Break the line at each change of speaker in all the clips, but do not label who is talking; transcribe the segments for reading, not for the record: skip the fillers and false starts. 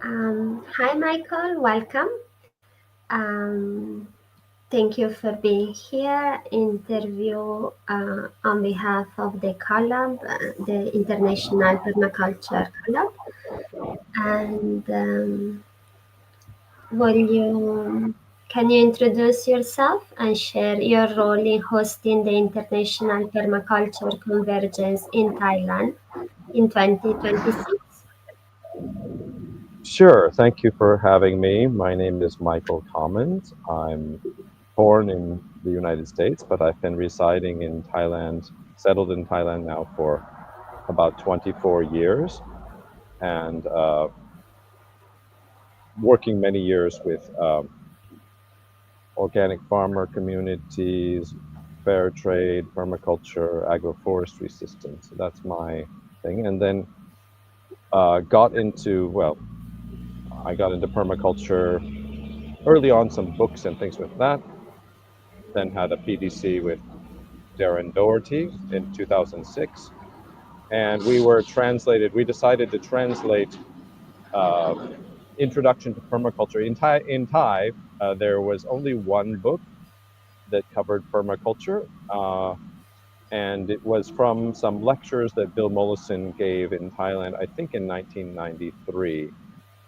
Hi, Michael. Welcome. Um, Thank you for being here. Interview on behalf of the Collab, the International Permaculture Collab. And will you can you introduce yourself and share your role in hosting the International Permaculture Convergence in Thailand in 2026?
Sure. Thank you for having me. My name is Michael Commons. I'm born in the United States, but I've been residing in Thailand, settled in Thailand now for about 24 years, and working many years with organic farmer communities, fair trade, permaculture, agroforestry systems. So that's my thing. And then I got into permaculture early on, some books and things with that. Then had a PDC with Darren Doherty in 2006, and we decided to translate uh, Introduction to Permaculture. In Thai, there was only one book that covered permaculture, and it was from some lectures that Bill Mollison gave in Thailand, I think in 1993,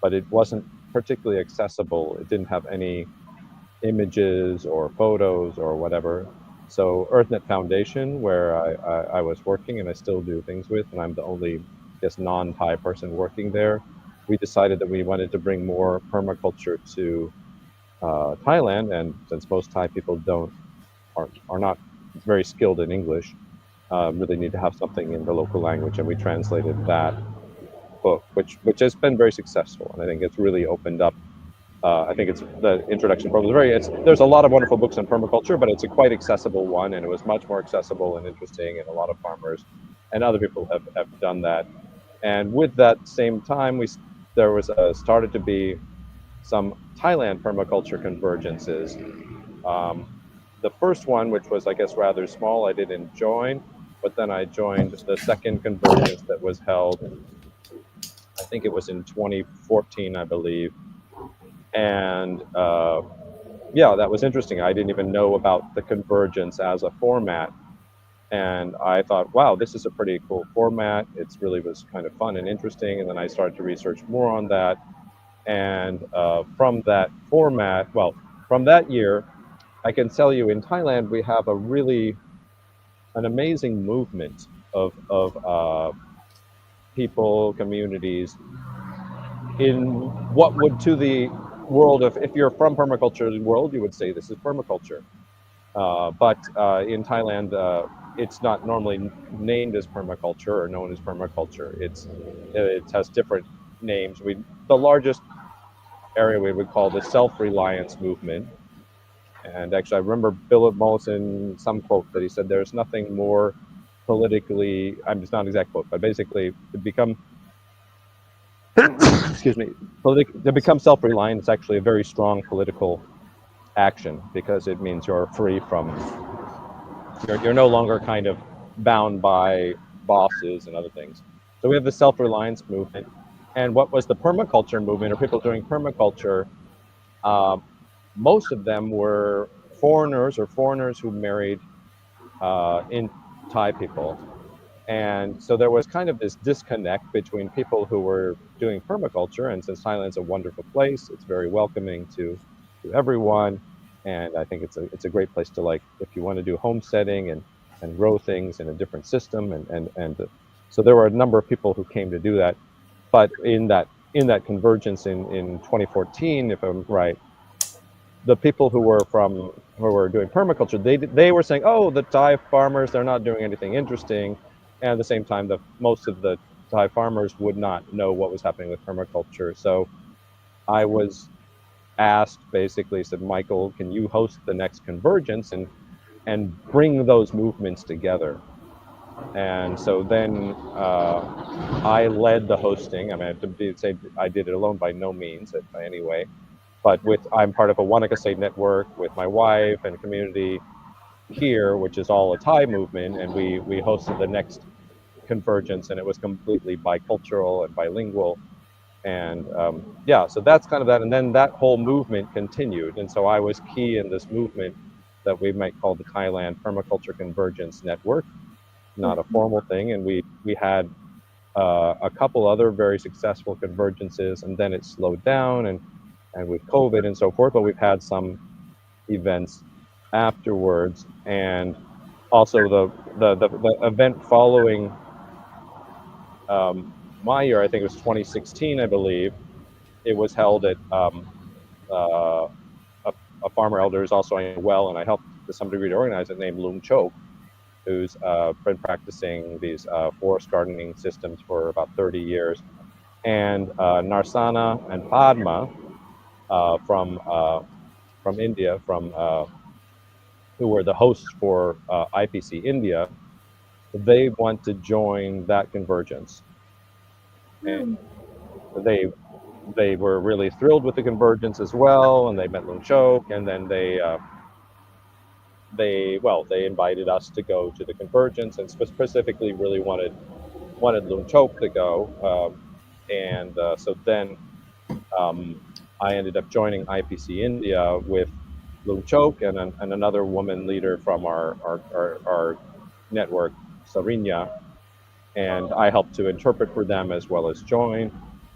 but it wasn't particularly accessible. It didn't have any images or photos or whatever. So EarthNet Foundation, where I was working and I still do things with, and I'm the only, I guess, non-Thai person working there, we decided that we wanted to bring more permaculture to Thailand, and since most Thai people are not very skilled in English, really need to have something in the local language, and we translated that book, which has been very successful, and I think it's really opened up. I think it's the introduction program. There's a lot of wonderful books on permaculture, but it's a quite accessible one, and it was much more accessible and interesting, and a lot of farmers and other people have done that. And with that same time, there was started to be some Thailand permaculture convergences. Um, the first one, which was I guess rather small, I didn't join, but then I joined the second convergence that was held. I think it was in 2014, I believe, and yeah, that was interesting. I didn't even know about the convergence as a format. And I thought, wow, this is a pretty cool format. It really was kind of fun and interesting. And then I started to research more on that. And from that format, well, from that year, I can tell you in Thailand, we have an amazing movement of people, communities in what would to the world of, if you're from permaculture world, you would say this is permaculture. But in Thailand, it's not normally named as permaculture or known as permaculture. It has different names. The largest area we would call the self-reliance movement. And actually, I remember Bill Mollison, some quote that he said, "There's nothing more politically." It's not an exact quote, but basically, to become excuse me, to become self-reliant is actually a very strong political action because it means you're free from you're no longer kind of bound by bosses and other things. So we have the self-reliance movement, and what was the permaculture movement, or people doing permaculture? Uh, Most of them were foreigners who married in Thai people, and so there was kind of this disconnect between people who were doing permaculture, and since Thailand's a wonderful place, it's very welcoming to everyone, and I think it's a great place to, like, if you want to do homesteading and grow things in a different system, and so there were a number of people who came to do that, but in that convergence in 2014, if I'm right, the people who were doing permaculture, they were saying, oh, the Thai farmers, they're not doing anything interesting, and at the same time, most of the Thai farmers would not know what was happening with permaculture. So I was asked, basically said, Michael, can you host the next convergence and bring those movements together? And so then I led the hosting. I mean, to say I did it alone by no means, by any way. But I'm part of a Wanaka State network with my wife and community here, which is all a Thai movement, and we hosted the next convergence, and it was completely bicultural and bilingual. And yeah, so that's kind of that. And then that whole movement continued. And so I was key in this movement that we might call the Thailand Permaculture Convergence Network, not a formal thing. And we had a couple other very successful convergences, and then it slowed down and with COVID and so forth. But we've had some events afterwards, and also the event following my year, I think it was 2016, I believe. It was held at uh, a farmer elder who's also I know well, and I helped to some degree to organize it, named Loom Chok, who's been practicing these forest gardening systems for about 30 years, and Narsana and Padma from India, from who were the hosts for IPC India. They want to join that convergence, and
Hmm.
they they were really thrilled with the convergence as well, and they met Loom Chok, and then they invited us to go to the convergence, and specifically really wanted Loom Chok to go, and so then um, I ended up joining IPC India with Loom Chok and another woman leader from our network, Sarinya, and I helped to interpret for them as well as join.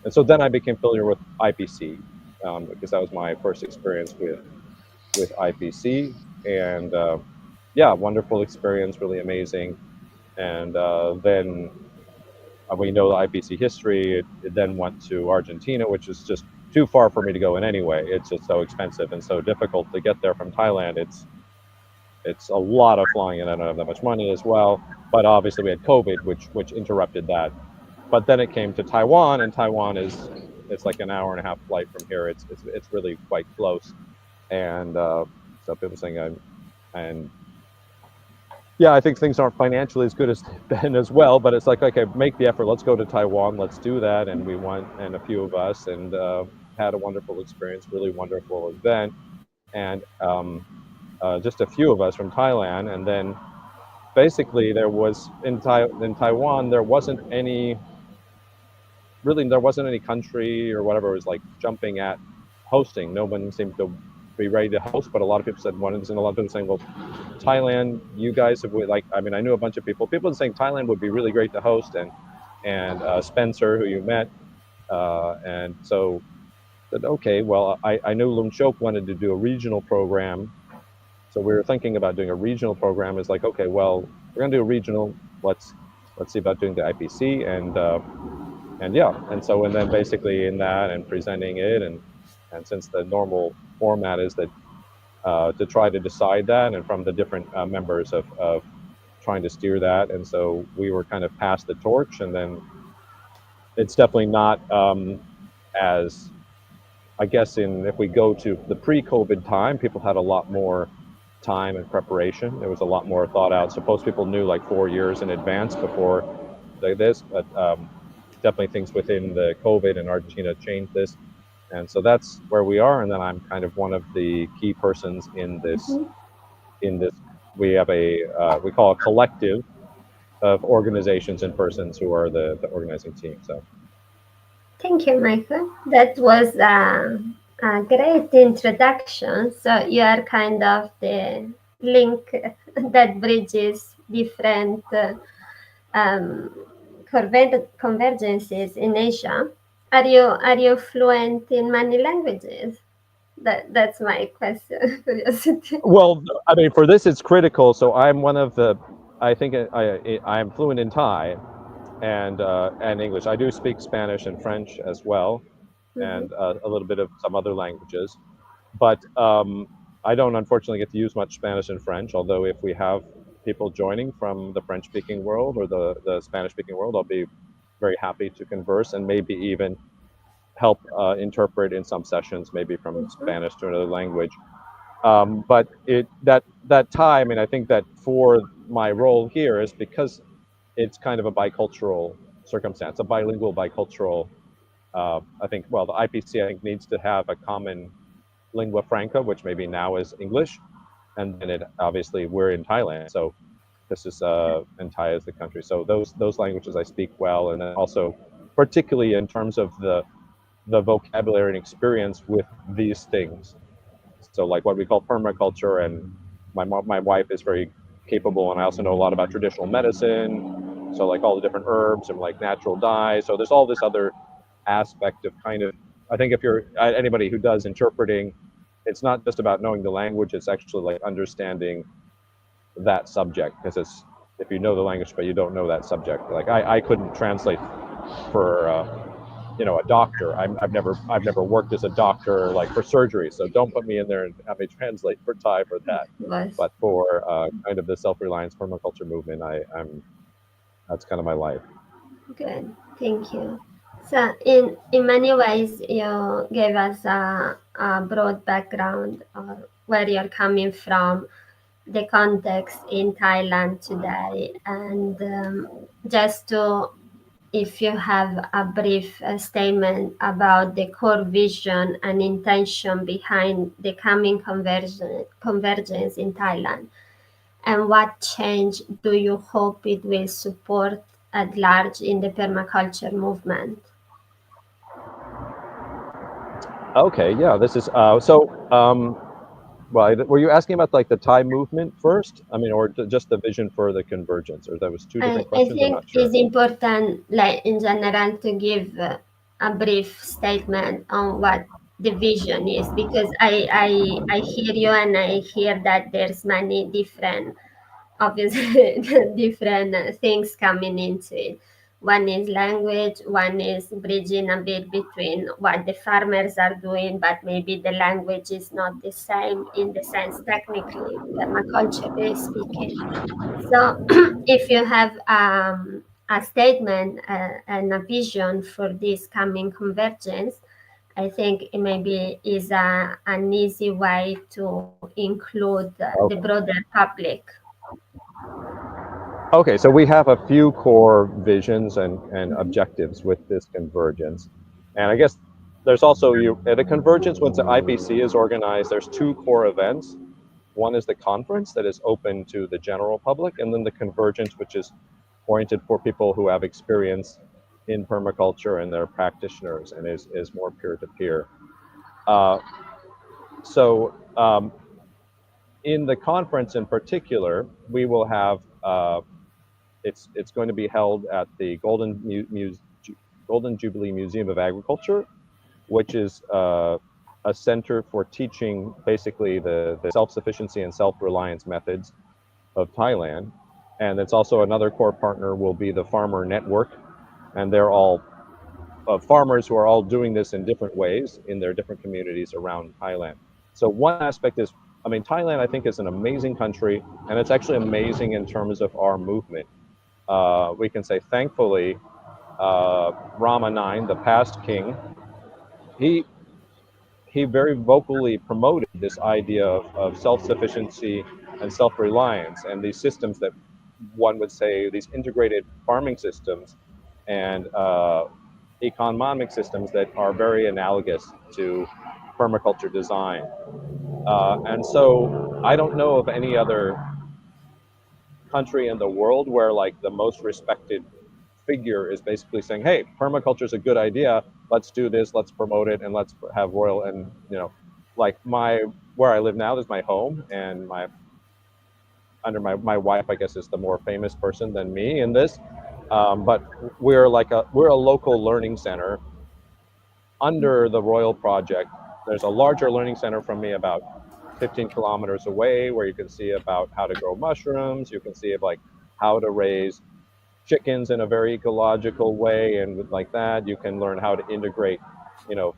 And so then I became familiar with IPC, because that was my first experience with IPC, and yeah, wonderful experience, really amazing. And then we know the IPC history. It then went to Argentina, which is just too far for me to go in anyway. It's just so expensive and so difficult to get there from Thailand. It's a lot of flying, and I don't have that much money as well. But obviously, we had COVID, which interrupted that. But then it came to Taiwan, and Taiwan is it's like an hour and a half flight from here. It's really quite close, and so people saying and yeah, I think things aren't financially as good as they've been as well, but it's like, okay, make the effort. Let's go to Taiwan. Let's do that. And we went, and a few of us, and had a wonderful experience, really wonderful event. And just a few of us from Thailand. And then basically there was in Taiwan, there wasn't any country or whatever was like jumping at hosting. No one seemed to be ready to host, but a lot of people said one, and a lot of people saying, well, Thailand, you guys have like. I mean, I knew a bunch of people. People saying Thailand would be really great to host, and Spencer, who you met, and so said, okay, well, I knew Loom Chok wanted to do a regional program, so we were thinking about doing a regional program. It's like, okay, well, we're gonna do a regional. Let's see about doing the IPC, and yeah, and so and then basically in that and presenting it, and since the normal format is that to try to decide that, and from the different members of trying to steer that. And so we were kind of passed the torch, and then it's definitely not as, I guess, if we go to the pre-COVID time, people had a lot more time and preparation. There was a lot more thought out. Suppose people knew like 4 years in advance before this, but definitely things within the COVID and Argentina changed this. And so that's where we are. And then I'm kind of one of the key persons in this.
Mhm.
In this, we have we call a collective of organizations and persons who are the organizing team. So
Thank you, Michael. That was a great introduction. So you are kind of the link that bridges different convergences in Asia. Are you fluent in many languages? That's my question. Curiosity.
well, I mean, for this, it's critical. So I'm one of the. I think I'm fluent in Thai and English. I do speak Spanish and French as well,
Mhm.
and a little bit of some other languages. But I don't unfortunately get to use much Spanish and French. Although if we have people joining from the French-speaking world or the Spanish-speaking world, I'll be very happy to converse and maybe even help interpret in some sessions, maybe from
Mhm.
Spanish to another language. But that time, and I think that for my role here is because it's kind of a bicultural circumstance, a bilingual bicultural. I think well, the IPC I think needs to have a common lingua franca, which maybe now is English, and then it obviously we're in Thailand, so this is and Thai is the country. So those languages I speak well, and then also particularly in terms of the the vocabulary and experience with these things. So like what we call permaculture, and my wife is very capable, and I also know a lot about traditional medicine. So like all the different herbs and like natural dyes. So there's all this other aspect of kind of, I think if you're anybody who does interpreting, it's not just about knowing the language. It's actually like understanding that subject, because it's, if you know the language but you don't know that subject, like I couldn't translate for a doctor. I've never worked as a doctor like for surgery, so don't put me in there and have me translate for Thai for that.
Was
But for kind of the self-reliance permaculture movement, I'm that's kind of my life.
good. Thank you. So, in many ways, you gave us a broad background of where you're coming from, the context in Thailand today, and just to, if you have a brief statement about the core vision and intention behind the coming convergence in Thailand, and what change do you hope it will support at large in the permaculture movement?
Okay, yeah, this is well, were you asking about like the Thai movement first? I mean, or just the vision for the convergence, or that was two different
I
questions? I'm
think
not sure.
it's important, like in general, to give a brief statement on what the vision is, because I hear you and I hear that there's many different, obviously, different things coming into it. One is language, one is bridging a bit between what the farmers are doing, but maybe the language is not the same in the sense technically, permaculturally speaking. So, if you have a statement and a vision for this coming convergence, I think it maybe is an easy way to include the
Okay.
broader public.
Okay, so we have a few core visions and
Mhm.
objectives with this convergence. And I guess there's also at a convergence, once the IPC is organized, there's two core events. One is the conference that is open to the general public, and then the convergence, which is oriented for people who have experience in permaculture and their practitioners, and is more peer to peer. So in the conference in particular, we will have it's going to be held at the Golden Jubilee Museum of Agriculture, which is a center for teaching basically the self-sufficiency and self-reliance methods of Thailand. And it's also another core partner will be the Farmer Network, and they're all farmers who are all doing this in different ways in their different communities around Thailand. So one aspect is, I mean, Thailand I think is an amazing country, and it's actually amazing in terms of our movement. We can say thankfully, Rama IX, the past king, he he very vocally promoted this idea of self-sufficiency and self-reliance, and these systems that one would say these integrated farming systems and economic systems that are very analogous to permaculture design. And so I don't know of any other country in the world where like the most respected figure is basically saying, "Hey, permaculture is a good idea. Let's do this. Let's promote it, and let's have royal." And like where I live now is my home, and my wife, I guess, is the more famous person than me in this. But we're a local learning center under the Royal Project. There's a larger learning center from me about 15 kilometers away where you can see about how to grow mushrooms. You can see like how to raise chickens in a very ecological way, and with like that you can learn how to integrate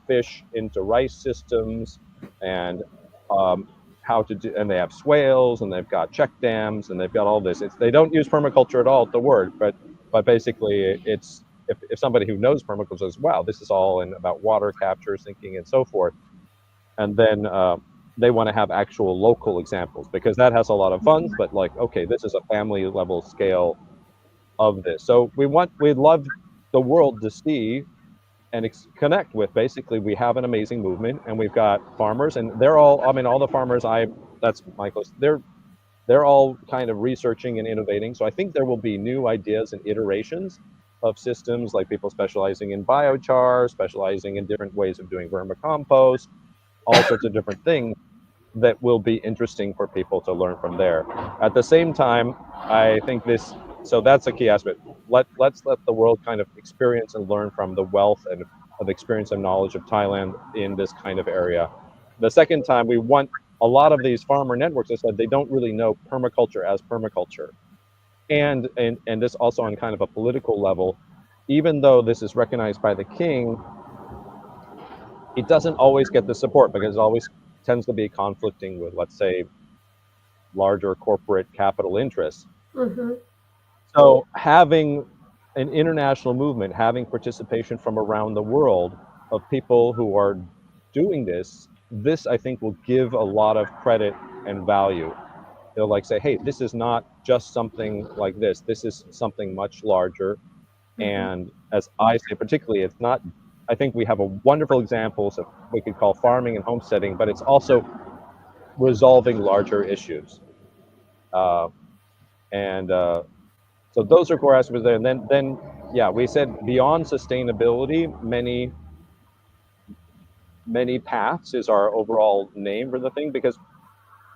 fish into rice systems, and um, how to do, and they have swales, and they've got check dams, and they've got all this. They don't use permaculture at all at the word, but basically it's, if somebody who knows permaculture says, wow, this is all in about water capture, sinking, and so forth, and then they want to have actual local examples because that has a lot of funds, but like, okay, this is a family level scale of this. So we'd love the world to see and connect with. Basically, we have an amazing movement, and we've got farmers, and they're all. I mean, all the farmers that's my close. They're all kind of researching and innovating. So I think there will be new ideas and iterations of systems, like people specializing in biochar, specializing in different ways of doing vermicompost, all sorts of different things that will be interesting for people to learn from there. At the same time, I think this, so that's a key aspect. Let's let the world kind of experience and learn from the wealth and of experience and knowledge of Thailand in this kind of area. The second time, we want a lot of these farmer networks, I said, they don't really know permaculture as permaculture. And this also on kind of a political level, even though this is recognized by the king, it doesn't always get the support because it always tends to be conflicting with, let's say, larger corporate capital interests.
Mm-hmm. Yeah.
So having an international movement, having participation from around the world of people who are doing this I think will give a lot of credit and value. They'll like say, hey, this is not just something like this. This is something much larger.
Mm-hmm.
And as I say, particularly, it's not, I think we have a wonderful examples of we could call farming and homesteading, but it's also resolving larger issues. Uh, and so those are core aspects there. And then yeah, we said beyond sustainability, many paths is our overall name for the thing, because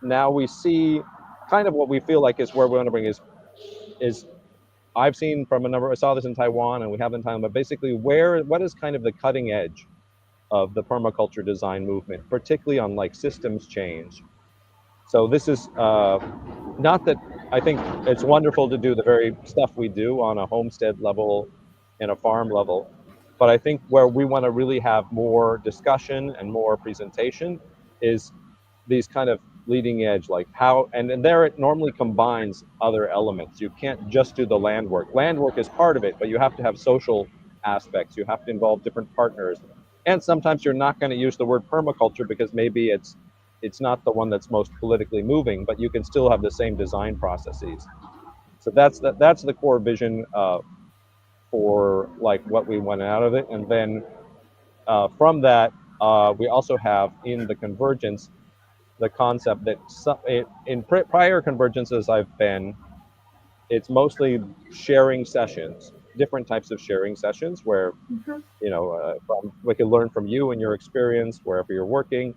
now we see kind of what we feel like is where we want to bring is I've seen from a number, I saw this in Taiwan and we have in Thailand, but basically what is kind of the cutting edge of the permaculture design movement, particularly on like systems change. So this is not that I think it's wonderful to do the very stuff we do on a homestead level and a farm level, but I think where we want to really have more discussion and more presentation is these kind of leading edge, like how, and there it normally combines other elements. You can't just do the land work. Land work is part of it, but you have to have social aspects. You have to involve different partners. And sometimes you're not going to use the word permaculture because maybe it's not the one that's most politically moving, but you can still have the same design processes. So that's the core vision for like what we want out of it. And then from that, we also have in the convergence the concept that in prior convergences I've been, it's mostly sharing sessions, different types of sharing sessions where
Mm-hmm.
we can learn from you and your experience wherever you're working,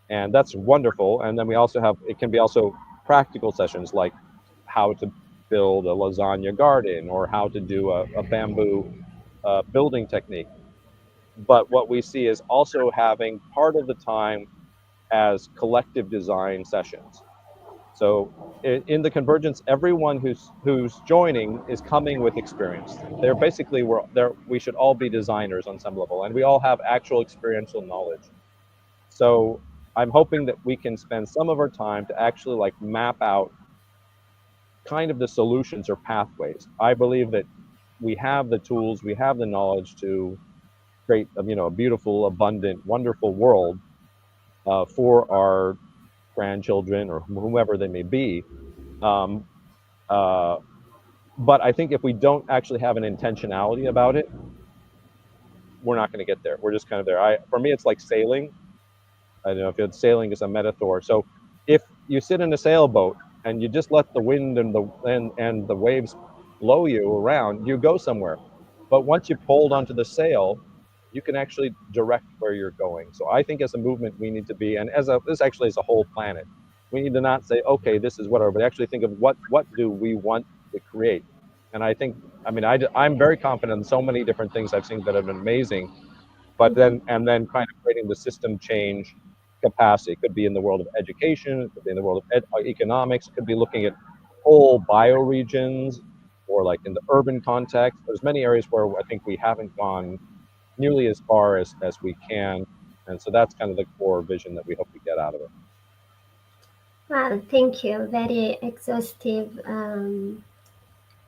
and that's wonderful. And then we also have, it can be also practical sessions like how to build a lasagna garden or how to do a bamboo building technique. But what we see is also having part of the time as collective design sessions. So in the convergence, everyone who's joining is coming with experience. They're basically we're there. We should all be designers on some level, and we all have actual experiential knowledge. So I'm hoping that we can spend some of our time to actually like map out kind of the solutions or pathways. I believe that we have the tools, we have the knowledge to create a beautiful, abundant, wonderful world for our grandchildren or whomever they may be. Um, uh, but I think if we don't actually have an intentionality about it, we're not going to get there. We're just kind of there. For me, it's like sailing. I don't know if it's sailing is a metaphor. So if you sit in a sailboat and you just let the wind and the waves blow you around, you go somewhere. But once you hold onto the sail, you can actually direct where you're going. So I think as a movement, we need to be, and this actually is a whole planet. We need to not say, okay, this is whatever, but actually think of what do we want to create. And I think, I mean, I'm very confident in so many different things I've seen that have been amazing, but
Mm-hmm.
then kind of creating the system change capacity. It could be in the world of education, it could be in the world of economics, it could be looking at whole bioregions or like in the urban context. There's many areas where I think we haven't gone nearly as far as we can. And so that's kind of the core vision that we hope to get out of it.
Well, thank you. Very exhaustive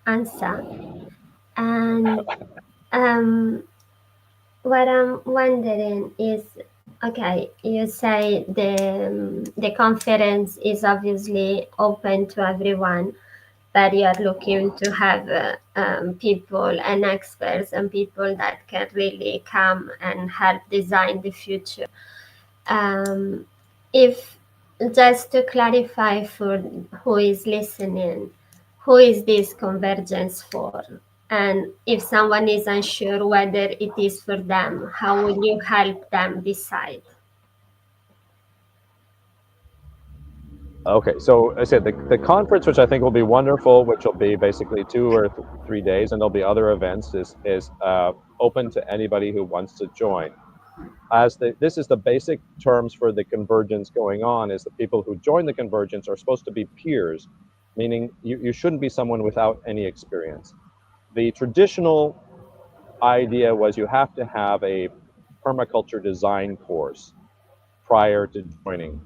answer. And um, what I'm wondering is, okay, you say the conference is obviously open to everyone, but you are looking to have people and experts and people that can really come and help design the future. Um, if just to clarify for who is listening, who is this convergence for? And if someone is unsure whether it is for them, how will you help them decide?
Okay, so I said the conference, which I think will be wonderful, which will be basically 2 or 3 days, and there'll be other events, is open to anybody who wants to join. This is the basic terms for the convergence going on, is the people who join the convergence are supposed to be peers, meaning you shouldn't be someone without any experience. The traditional idea was you have to have a permaculture design course prior to joining.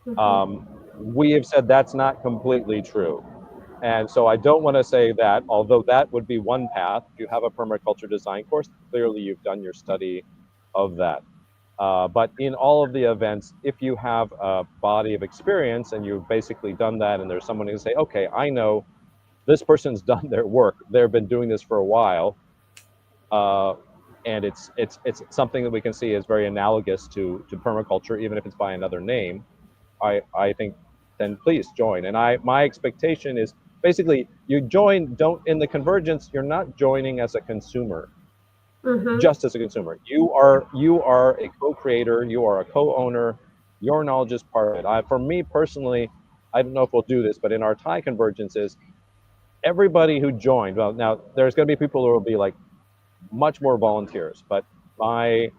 Mhm.
Um, we have said that's not completely true. And so I don't want to say that, although that would be one path. If you have a permaculture design course, clearly you've done your study of that. But in all of the events, if you have a body of experience and you've basically done that, and there's someone who can say, okay, I know this person's done their work, they've been doing this for a while, uh, and it's something that we can see is very analogous to permaculture, even if it's by another name. I think then please join. And my expectation is basically you join. Don't in the convergence. You're not joining as a consumer,
Mhm.
just as a consumer. You are a co-creator. You are a co-owner. Your knowledge is part of it. For me personally, I don't know if we'll do this, but in our Thai convergences, everybody who joined. Well, now there's going to be people who will be like much more volunteers, but my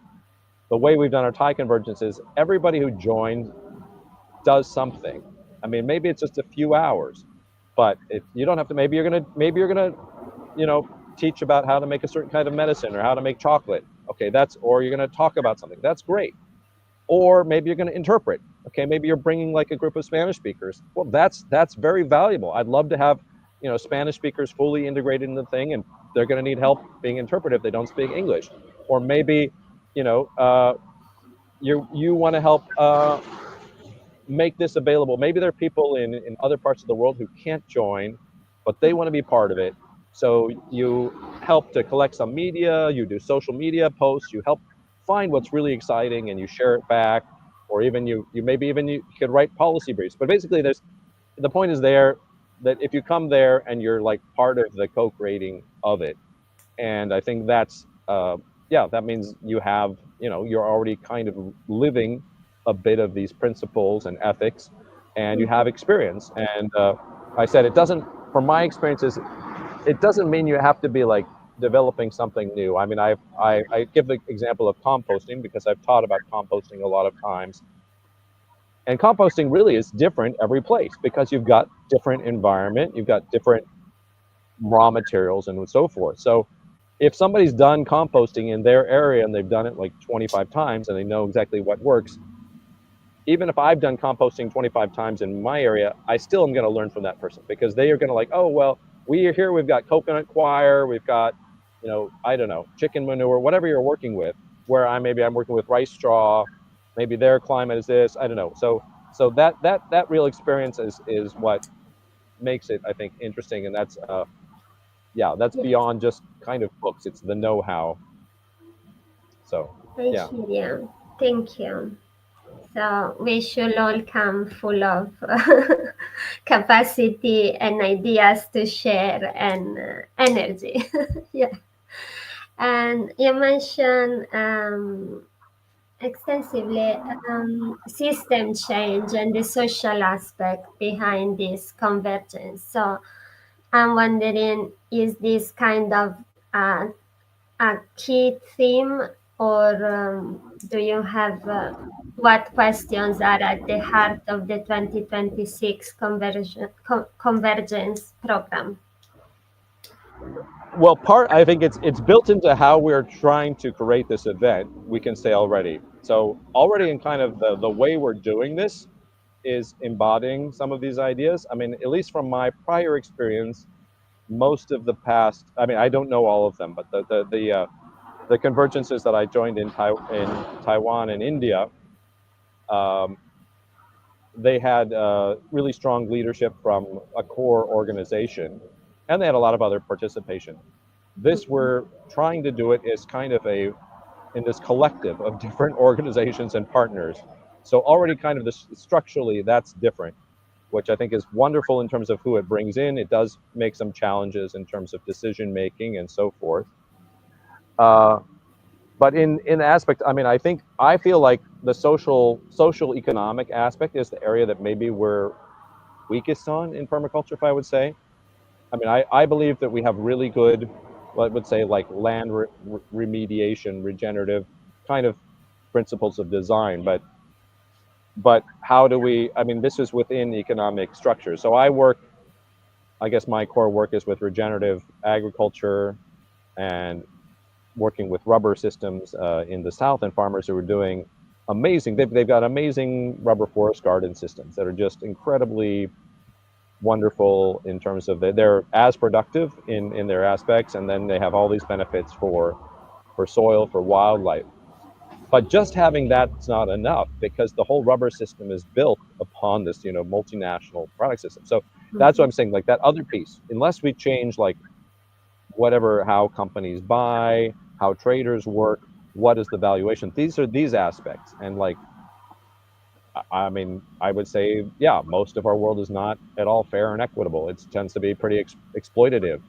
the way we've done our Thai convergences, everybody who joined does something. I mean, maybe it's just a few hours, but if you don't have to, maybe you're gonna, you know, teach about how to make a certain kind of medicine or how to make chocolate. Okay, or you're gonna talk about something. That's great. Or maybe you're gonna interpret. Okay, maybe you're bringing like a group of Spanish speakers. Well, that's very valuable. I'd love to have, Spanish speakers fully integrated in the thing, and they're gonna need help being interpreted if they don't speak English. Or maybe, you know, you want to help make this available. Maybe there are people in other parts of the world who can't join, but they want to be part of it. So you help to collect some media, you do social media posts, you help find what's really exciting and you share it back, or even you maybe even you could write policy briefs. But basically, the point is there that if you come there and you're like part of the co-creating of it, and I think that's yeah, that means you're already kind of living a bit of these principles and ethics, and you have
Mhm.
experience. And I said it doesn't, from my experiences, it doesn't mean you have to be like developing something new. I mean, I give the example of composting because I've taught about composting a lot of times, and composting really is different every place because you've got different environment, you've got different raw materials and so forth. So if somebody's done composting in their area and they've done it like 25 times and they know exactly what works, even if I've done composting 25 times in my area, I still am going to learn from that person because they are going to like, oh, well, we are here, we've got coconut coir, we've got, I don't know, chicken manure, whatever you're working with, where maybe I'm working with rice straw, maybe their climate is this, I don't know. So that real experience is what makes it, I think, interesting. And that's
Yeah,
beyond just kind of books. It's the know-how. So
I
yeah.
hear you. Thank you. So we should all come full of capacity and ideas to share and energy. Yeah. And you mentioned extensively system change and the social aspect behind this convergence. So I'm wondering, is this kind of uh, a key theme, or do you have what questions are at the heart of the 2026 convergence program?
Well, I think it's built into how we're trying to create this event. We can say already. So already in kind of the way we're doing this is embodying some of these ideas. I mean, at least from my prior experience, most of the past. I mean, I don't know all of them, but the convergences that I joined in Taiwan and India, um, they had really strong leadership from a core organization, and they had a lot of other participation. This we're trying to do it is kind of in this collective of different organizations and partners. So already kind of this structurally that's different. which I think is wonderful in terms of who it brings in. It does make some challenges in terms of decision making and so forth. Uh, but in aspect, I mean, I feel like the social economic aspect is the area that maybe we're weakest on in permaculture, if I would say. I mean, I believe that we have really good, well, I would say, like land remediation, regenerative kind of principles of design, but how do we? I mean, this is within economic structure. So I work. I guess my core work is with regenerative agriculture and working with rubber systems in the south, and farmers who are doing amazing. They've got amazing rubber forest garden systems that are just incredibly wonderful in terms of they're as productive in their aspects, and then they have all these benefits for soil, for wildlife. But just having that's not enough, because the whole rubber system is built upon this, multinational product system. So that's what
Mhm.
I'm saying. Like that other piece, unless we change like whatever, how companies buy, how traders work, what is the valuation? These aspects, and like I mean, I would say, yeah, most of our world is not at all fair and equitable. It tends to be pretty exploitative.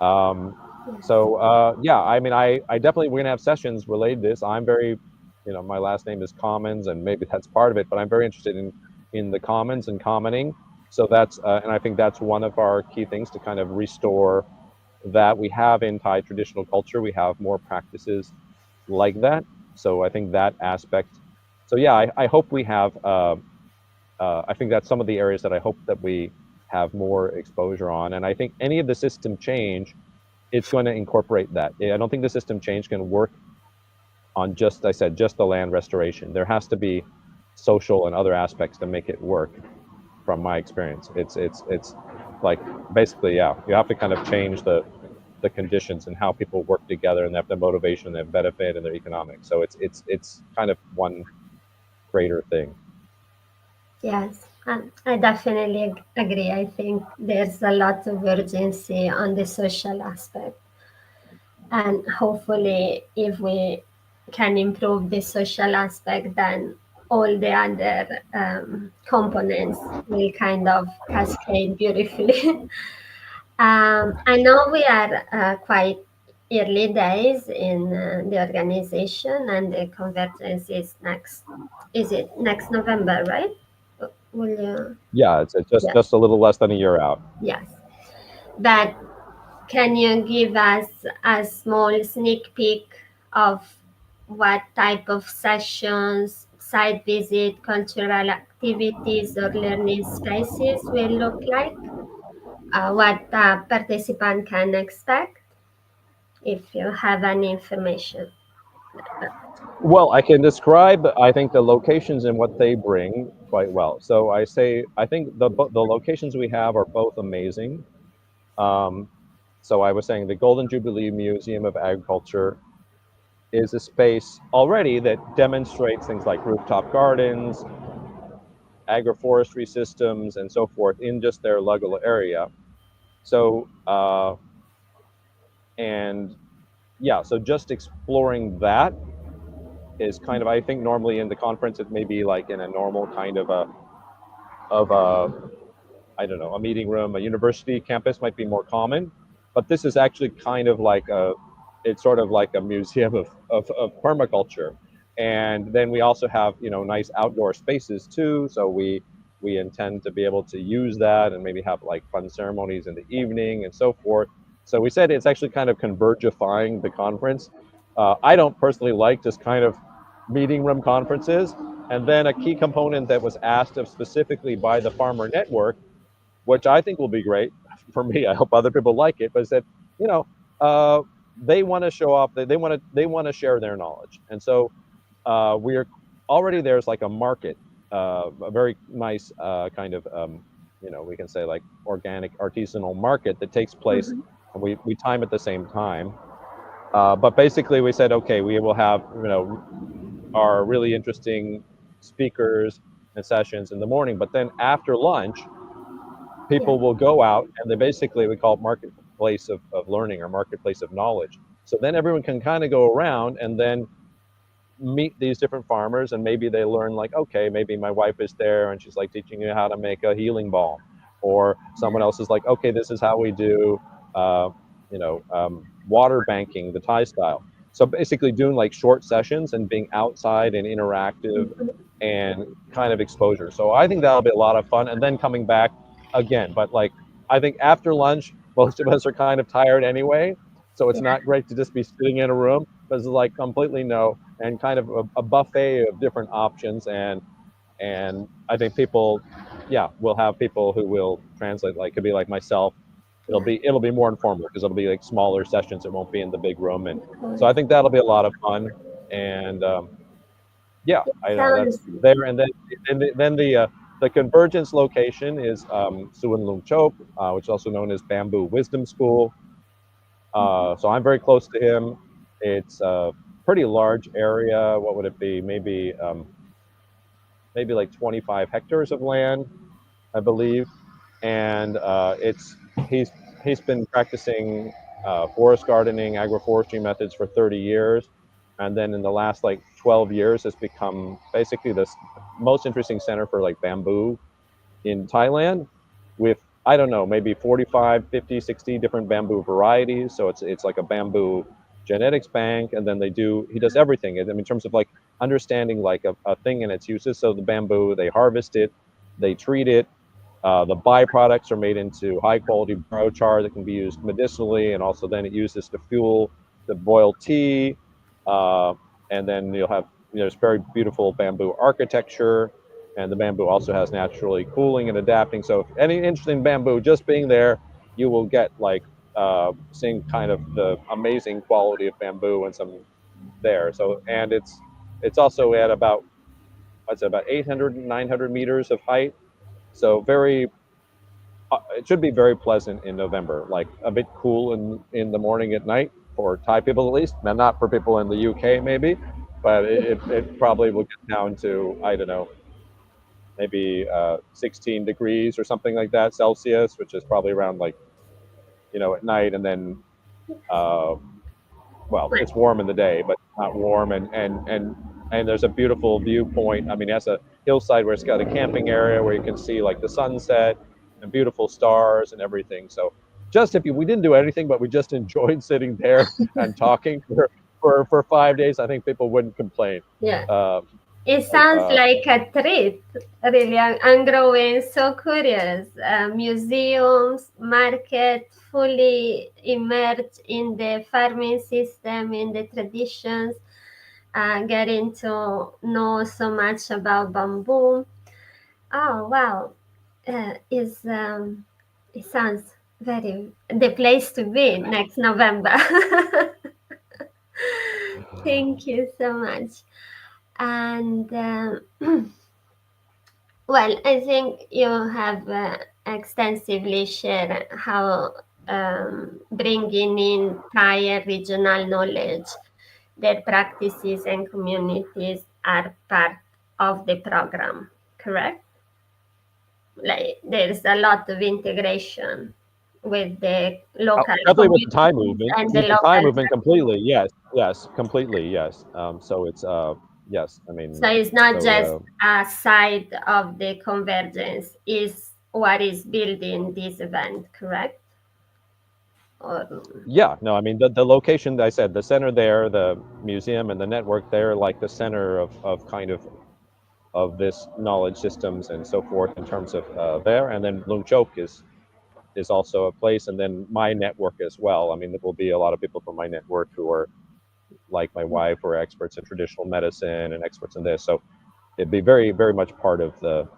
Um,
Yes.
so yeah, I mean, I definitely we're gonna have sessions related to this. I'm very, my last name is Commons, and maybe that's part of it, but I'm very interested in the commons and commoning. So and I think that's one of our key things to kind of restore that we have in Thai traditional culture. We have more practices like that. So I think that aspect. So yeah, I hope we have. I think that's some of the areas that I hope that we have more exposure on. And I think any of the system change, it's going to incorporate that. I don't think the system change can work on just, I said, just the land restoration. There has to be social and other aspects to make it work. From my experience, it's like basically, yeah, you have to kind of change the conditions and how people work together, and they have the motivation, their benefit, and their economics. So it's kind of one greater thing.
Yes, I definitely agree. I think there's a lot of urgency on the social aspect, and hopefully, if we can improve the social aspect, then all the other components will kind of cascade beautifully. I know we are quite early days in the organization, and the convergence is next. Is it next November, right? Will you?
Yeah, it's just
Yes,
just a little less than a year out.
yes. But can you give us a small sneak peek of what type of sessions, site visit, cultural activities, or learning spaces will look like? What a participant can expect if you have any information.
Well, I can describe, I think, the locations and what they bring quite well. So I think the locations we have are both amazing. Um, so I was saying the Golden Jubilee Museum of Agriculture is a space already that demonstrates things like rooftop gardens, agroforestry systems, and so forth in just their local area. So and yeah, so just exploring that is kind of, I think, normally in the conference it may be like in a normal kind of a I don't know, a meeting room, a university campus might be more common, but this is actually kind of like it's sort of like a museum of permaculture. And then we also have, nice outdoor spaces too. So we intend to be able to use that and maybe have like fun ceremonies in the evening and so forth. So we said it's actually kind of convergifying the conference. I don't personally like just kind of meeting room conferences. And then a key component that was asked of specifically by the Farmer Network, which I think will be great for me. I hope other people like it. But said, you know, uh, they want to show off. They want to share their knowledge, and so we're already there's like a market, a very nice kind of we can say like organic artisanal market that takes place,
Mhm.
and we time at the same time. But basically, we said, okay, we will have our really interesting speakers and sessions in the morning, but then after lunch
Yeah.
people will go out and they basically we call it marketplace of learning or marketplace of knowledge. So then everyone can kind of go around and then meet these different farmers, and maybe they learn like, okay, maybe my wife is there and she's like teaching you how to make a healing balm, or someone else is like, okay, this is how we do uh, water banking the Thai style. So basically doing like short sessions and being outside and interactive and kind of exposure. So I think that'll be a lot of fun. And then coming back again, but like I think after lunch, most of us are kind of tired anyway. So it's
Yeah.
not great to just be sitting in a room, but it's like completely no, and kind of a buffet of different options. And I think people, yeah, we'll have people who will translate. Like could be like myself. It'll
Yeah.
be more informal because it'll be like smaller sessions. It won't be in the big room, and
Of
so
course.
I think that'll be a lot of fun. And yeah,
It
I know
sounds
that's there. And then the convergence location is Suan Lung Chok, which is also known as Bamboo Wisdom School. So I'm very close to him. It's a pretty large area. What would it be? Maybe like 25 hectares of land, I believe. And he's he's been practicing forest gardening, agroforestry methods for 30 years, and then in the last like 12 years has become basically the most interesting center for like bamboo in Thailand, with I don't know, maybe 45, 50, 60 different bamboo varieties. So it's like a bamboo genetics bank, and then he does everything. I mean, in terms of like understanding like a thing and its uses. So the bamboo, they harvest it, they treat it, the byproducts are made into high quality biochar that can be used medicinally, and also then it uses to fuel the boiled tea. Uh, and then you'll have there's very beautiful bamboo architecture, and the bamboo also has naturally cooling and adapting. So if any interesting bamboo, just being there, you will get like seeing kind of the amazing quality of bamboo and some there. So and it's also at about I'd say about 800 900 meters of height. So very it should be very pleasant in November, like a bit cool in the morning at night for Thai people at least, and not for people in the UK maybe, but it probably will get down to I don't know maybe 16 degrees or something like that Celsius, which is probably around like at night, and then uh, well,
well,
it's warm in the day, but not warm, and there's a beautiful viewpoint. I mean, it has a hillside where it's got a camping area where you can see like the sunset and beautiful stars and everything. So just if we didn't do anything, but we just enjoyed sitting there and talking for 5 days, I think people wouldn't complain.
yeah.
Uh,
It
so,
sounds like a treat. Really, I'm growing so curious. Museums, market, fully immersed in the farming system, in the traditions, getting to know so much about bamboo. Oh wow, it sounds very the place to be next November. Thank you so much. And well, I think you have extensively shared how bringing in Thai regional knowledge, their practices and communities are part of the program, correct? Like there's a lot of integration with the local
definitely with the Thai
communities
movement,
and the
with the Thai
local
movement completely.
practices.
Yes, yes, completely. Yes. So it's yes. I mean,
So it's not
so
just a side of the convergence, is what is building this event, correct? Or
yeah, no, I mean the location that I said, the center there, the museum and the network there, like the center of kind of this knowledge systems and so forth in terms of there, and then Lung Chok is also a place, and then my network as well. I mean, there will be a lot of people from my network who are like my wife, who are experts in traditional medicine and experts in this. So it'd be very very much part of the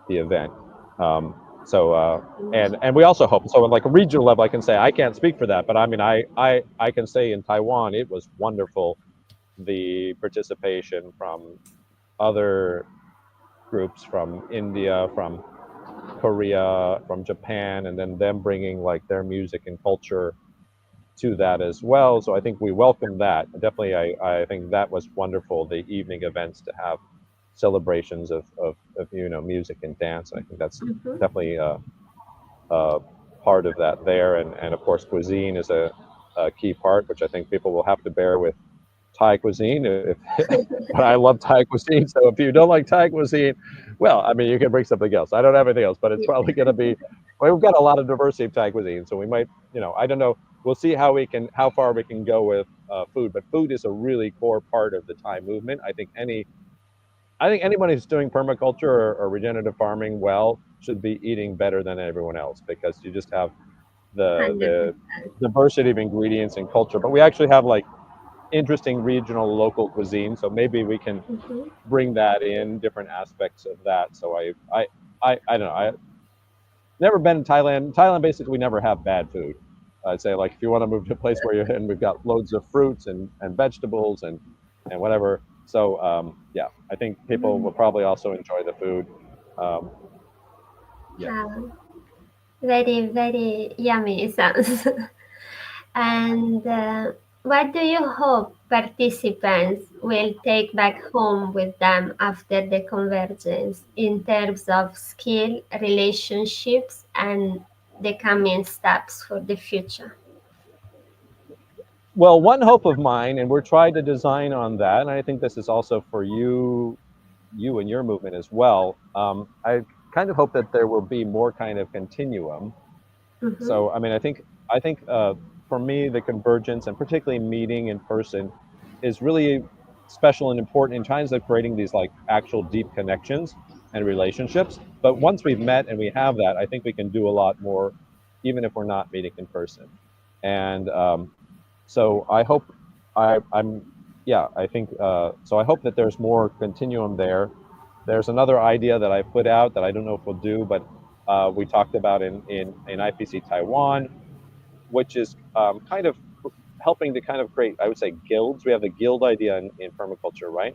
event. So and we also hope so on like a regional level. I can say I can't speak for that, but I mean I can say in Taiwan it was wonderful, the participation from other groups from India, from Korea, from Japan, and then them bringing like their music and culture to that as well. So I think we welcome that. Definitely, I think that was wonderful. The evening events to have celebrations of music and dance. I think that's
Mhm.
definitely a part of that there, and of course cuisine is a key part, which I think people will have to bear with Thai cuisine. But I love Thai cuisine. So if you don't like Thai cuisine, well, I mean, you can bring something else. I don't have anything else, but it's
Yeah.
probably going to be. Well, we've got a lot of diversity of Thai cuisine, so we might, I don't know. We'll see how far we can go with food. But food is a really core part of the Thai movement. I think anyone who's doing permaculture or regenerative farming well should be eating better than everyone else because you just have the
100%.
diversity of ingredients and culture. But we actually have like interesting regional local cuisine, so maybe we can
Mhm.
bring that in different aspects of that. So I don't know. I never been in Thailand. Thailand basically we never have bad food. I'd say like if you want to move to a place where you're in, we've got loads of fruits and vegetables and whatever. So yeah, I think people will
Mhm.
probably also enjoy the food. Um, yeah.
Yeah. Very, very yummy it sounds. And what do you hope participants will take back home with them after the convergence in terms of skill, relationships, and the coming steps for the future?
Well, one hope of mine, and we're trying to design on that, and I think this is also for you and your movement as well. I kind of hope that there will be more kind of continuum.
Mm-hmm.
So, I mean, I think for me, the convergence and particularly meeting in person is really special and important in times of creating these like actual deep connections and relationships. But once we've met and we have that, I think we can do a lot more, even if we're not meeting in person. And so I hope I'm yeah I think so I hope that there's more continuum there. There's another idea that I put out that I don't know if we'll do, but we talked about in IPC Taiwan, which is kind of helping to kind of create, I would say, guilds. We have the guild idea in permaculture, right?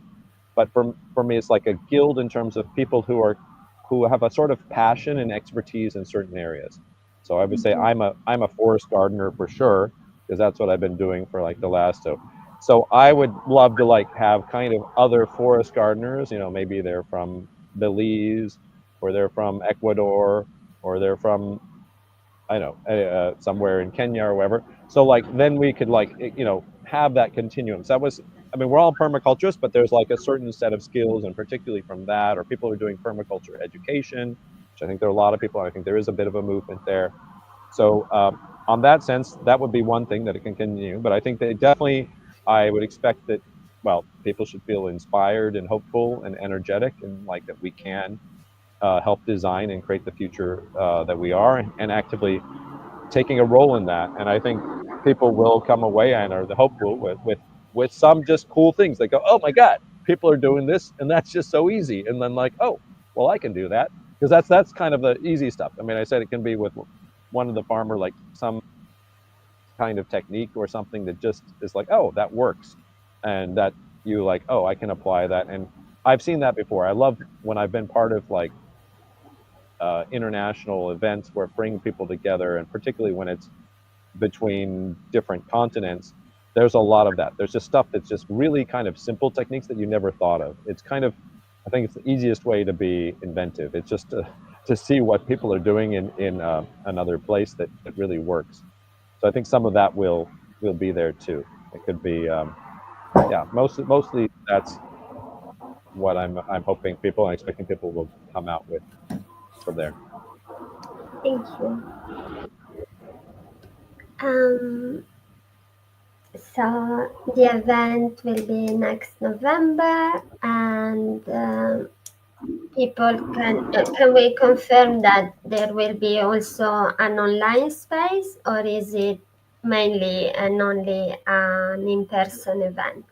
But for me, it's like a guild in terms of people who have a sort of passion and expertise in certain areas. So I would say
Mm-hmm.
I'm a forest gardener for sure because that's what I've been doing for like the last so I would love to like have kind of other forest gardeners. Maybe they're from Belize or they're from Ecuador or they're from I don't know, somewhere in Kenya or wherever. So like then we could like have that continuum. So that was, I mean, we're all permaculturists, but there's like a certain set of skills, and particularly from that, or people who are doing permaculture education, which I think there are a lot of people. And I think there is a bit of a movement there. So on that sense, that would be one thing that it can continue. But I think that definitely, I would expect that people should feel inspired and hopeful and energetic, and like that we can help design and create the future that we are, and actively taking a role in that. And I think people will come away and are the hopeful with some just cool things. They go, oh my god, people are doing this, and that's just so easy. And then like, oh, well, I can do that because that's kind of the easy stuff. I mean, I said it can be with one of the farmer, like some kind of technique or something that just is like, oh, that works, and that you like, oh, I can apply that. And I've seen that before. I love when I've been part of like international events where bring people together, and particularly when it's between different continents. There's a lot of that. There's just stuff that's just really kind of simple techniques that you never thought of. It's kind of, I think it's the easiest way to be inventive. It's just to see what people are doing in another place that really works. So I think some of that will be there too. It could be, yeah. Mostly that's what I'm hoping people and expecting people will come out with from there.
Thank you. Um, so the event will be next November, and people can we confirm that there will be also an online space, or is it mainly and only an in-person event?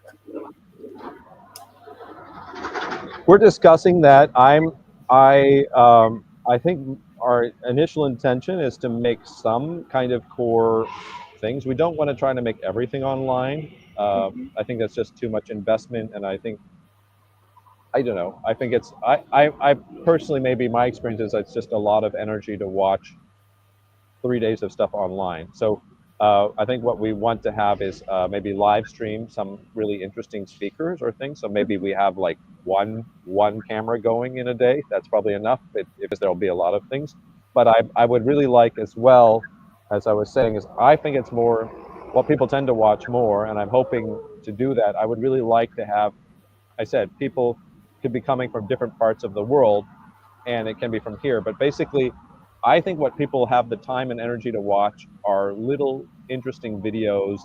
We're discussing that. I think our initial intention is to make some kind of core things. We don't want to try to make everything online.
Mhm.
I think that's just too much investment, and I think I don't know. I think I personally, maybe my experience is it's just a lot of energy to watch 3 days of stuff online. So I think what we want to have is maybe live stream some really interesting speakers or things. So maybe we have like one camera going in a day. That's probably enough if there'll be a lot of things. But I would really like as well, as I was saying, is I think it's more. what people tend to watch more, and I'm hoping to do that. I would really like to have, I said, people could be coming from different parts of the world, and it can be from here. But basically, I think what people have the time and energy to watch are little interesting videos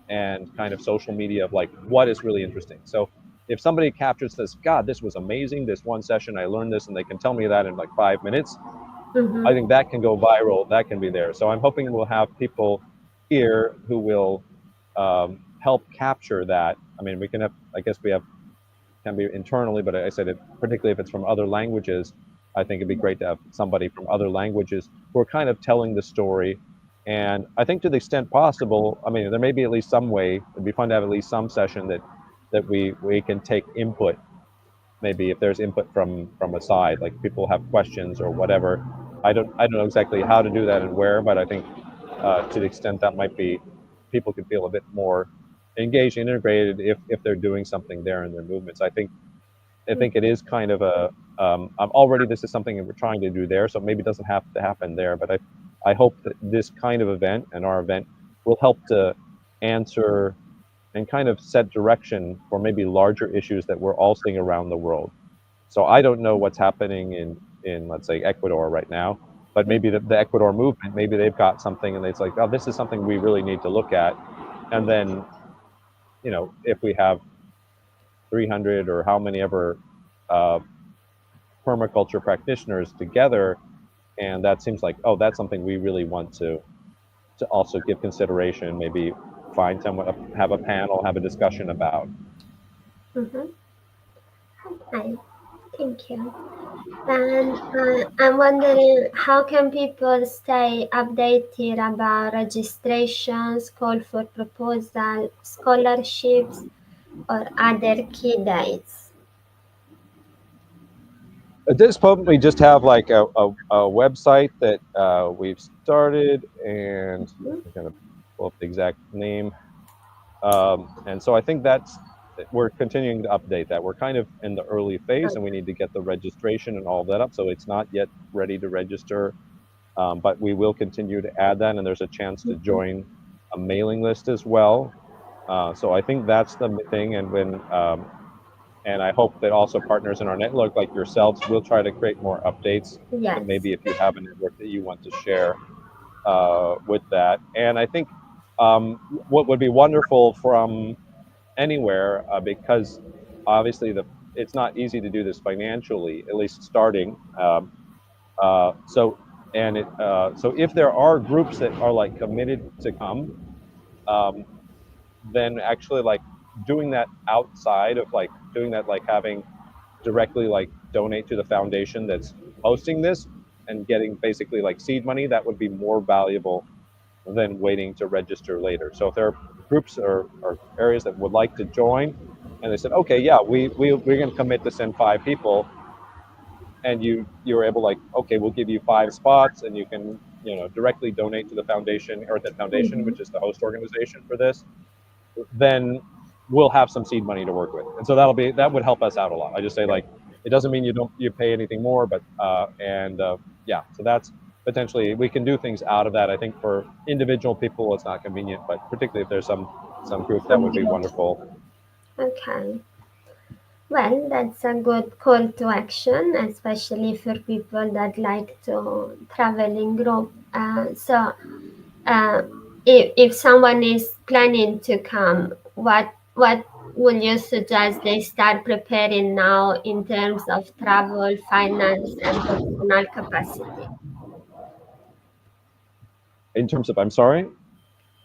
and kind of social media of like what is really interesting. So if somebody captures this, God, this was amazing, this one session, I learned this, and they can tell me that in like 5 minutes, I think
Mm-hmm.
that can go viral. That can be there. So I'm hoping we'll have people here who will help capture that. I mean, we can have, I guess we have, can be internally, but I said it, particularly if it's from other languages, I think it'd be great to have somebody from other languages who are kind of telling the story. And I think to the extent possible, I mean, there may be at least some way, it'd be fun to have at least some session that we can take input, maybe if there's input from a side, like people have questions or whatever. I don't know exactly how to do that and where, but I think to the extent that might be, people can feel a bit more engaged and integrated if they're doing something there in their movements. I think it is kind of a I'm already, this is something that we're trying to do there, so maybe it doesn't have to happen there, but I hope that this kind of event and our event will help to answer and kind of set direction for maybe larger issues that we're all seeing around the world. So I don't know what's happening in let's say Ecuador right now, but maybe the Ecuador movement, maybe they've got something and it's like, oh, this is something we really need to look at. And then, if we have 300 or how many ever uh, permaculture practitioners together, and that seems like, oh, that's something we really want to also give consideration, maybe find someone, have a panel, have a discussion about.
Mm-hmm. Nice. Thank you. And I'm wondering how can people stay updated about registrations, call for proposal, scholarships, or other key dates?
At this point, we just have like a website that we've started, and
Mhm.
I'm going to pull up the exact name. And so I think we're continuing to update that. We're kind of in the early phase, and we need to get the registration and all that up. So it's not yet ready to register, but we will continue to add that, and there's a chance to
Mhm.
join a mailing list as well. So I think that's the thing, and I hope that also partners in our network like yourselves will try to create more updates. And
Yes.
maybe if you have a network that you want to share with that. And I think what would be wonderful from anywhere, because obviously it's not easy to do this financially, at least starting. So so if there are groups that are like committed to come, um, then actually like doing that outside of like doing that, like having directly like donate to the foundation that's hosting this and getting basically like seed money, that would be more valuable than waiting to register later. So if there are groups or areas that would like to join and they said, okay, yeah, we're going to commit to send 5 people, and you're able, like, okay, we'll give you 5 spots and you can directly donate to the foundation, or the foundation,
Mhm.
which is the host organization for this, then we'll have some seed money to work with. And so that would help us out a lot. I just say, like, it doesn't mean you pay anything more, but yeah, so that's potentially, we can do things out of that. I think for individual people it's not convenient, but particularly if there's some group, that
Some
would be
groups.
wonderful.
Okay. Well, that's a good call to action, especially for people that like to travel in group. Uh, if someone is planning to come, what would you suggest they start preparing now in terms of travel, finance, and personal capacity?
In terms of, I'm sorry.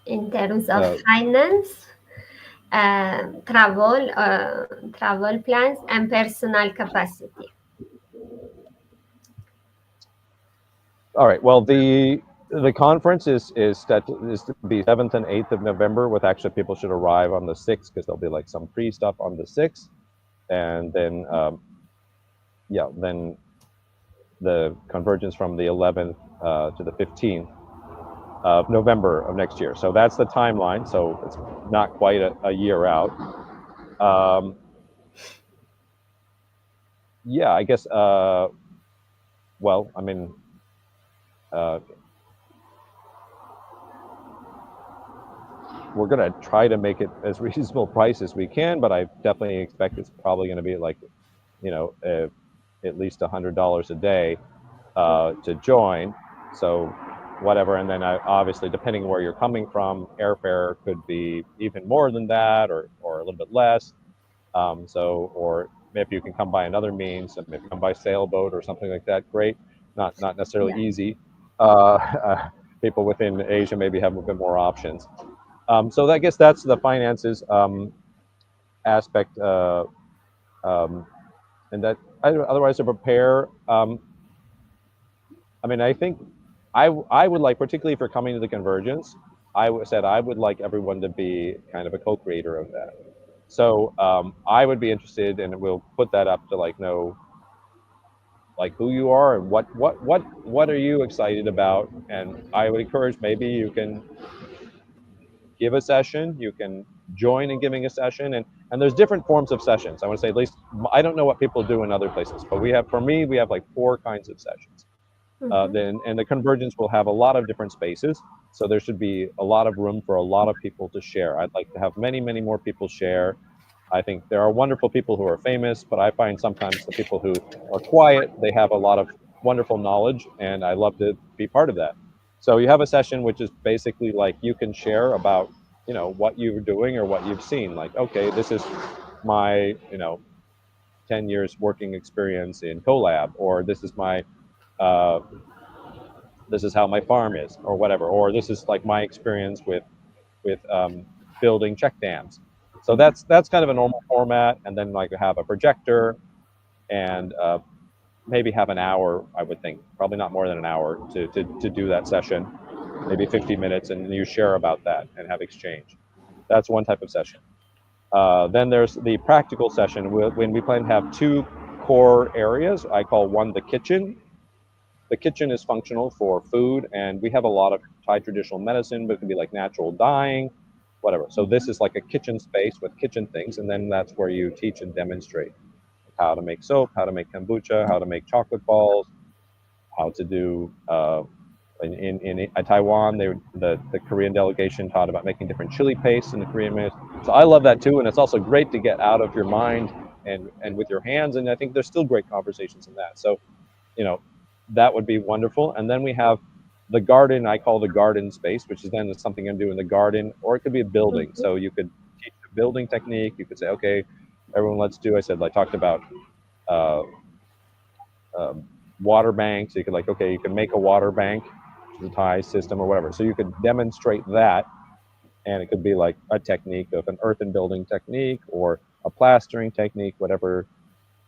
In terms of
uh,
finance, travel plans, and personal capacity.
all right, well, the conference is to be 7th and 8th of November, with actually people should arrive on the 6th, because there'll be like some pre stuff on the 6th, and then yeah, then the convergence from the 11th to the 15th of November of next year. So that's the timeline. So it's not quite a year out. Um, yeah, I guess. Well, I mean, uh, we're going to try to make it as reasonable price as we can, but I definitely expect it's probably going to be like, you know, at least $100 a day to join. So whatever, and then obviously depending where you're coming from, airfare could be even more than that, or a little bit less. So, or if you can come by another means, if you come by sailboat or something like that, great. Not necessarily
Yeah.
easy. People within Asia maybe have a bit more options. So I guess that's the finances aspect, um, and that otherwise to prepare. I mean, I think I would like, particularly if you're coming to the convergence, said I would like everyone to be kind of a co-creator of that. So I would be interested, and we'll put that up to like know like who you are and what are you excited about. And I would encourage, maybe you can give a session, you can join in giving a session, and there's different forms of sessions. I want to say, at least I don't know what people do in other places, but for me we have like 4 kinds of sessions.
Mm-hmm.
Then and the convergence will have a lot of different spaces, so there should be a lot of room for a lot of people to share. I'd like to have many more people share. I think there are wonderful people who are famous, but I find sometimes the people who are quiet, they have a lot of wonderful knowledge, and I love to be part of that. So you have a session which is basically like you can share about, what you're doing or what you've seen. Like, okay, this is my, 10 years working experience in collab, or uh, this is how my farm is, or whatever, or this is like my experience with building check dams. So that's kind of a normal format, and then like have a projector, and maybe have an hour. I would think probably not more than an hour to do that session, maybe 50 minutes, and you share about that and have exchange. That's one type of session. Then there's the practical session when we plan to have 2 core areas. I call one the kitchen. The kitchen is functional for food, and we have a lot of Thai traditional medicine, but it can be like natural dyeing, whatever. So this is like a kitchen space with kitchen things, and then that's where you teach and demonstrate how to make soap, how to make kombucha, how to make chocolate balls, how to do. In Taiwan, the Korean delegation taught about making different chili pastes in the Korean menu. So I love that too, and it's also great to get out of your mind and with your hands. And I think there's still great conversations in that. So you know, that would be wonderful. And then we have the garden, I call the garden space, which is then something I'm doing in the garden, or it could be a building.
Mm-hmm.
So you could teach a building technique. You could say, okay, everyone, let's do. I talked about uh, um, water banks. So you could like, okay, you can make a water bank, which is a Thai system or whatever. So you could demonstrate that, and it could be like a technique of an earthen building technique or a plastering technique, whatever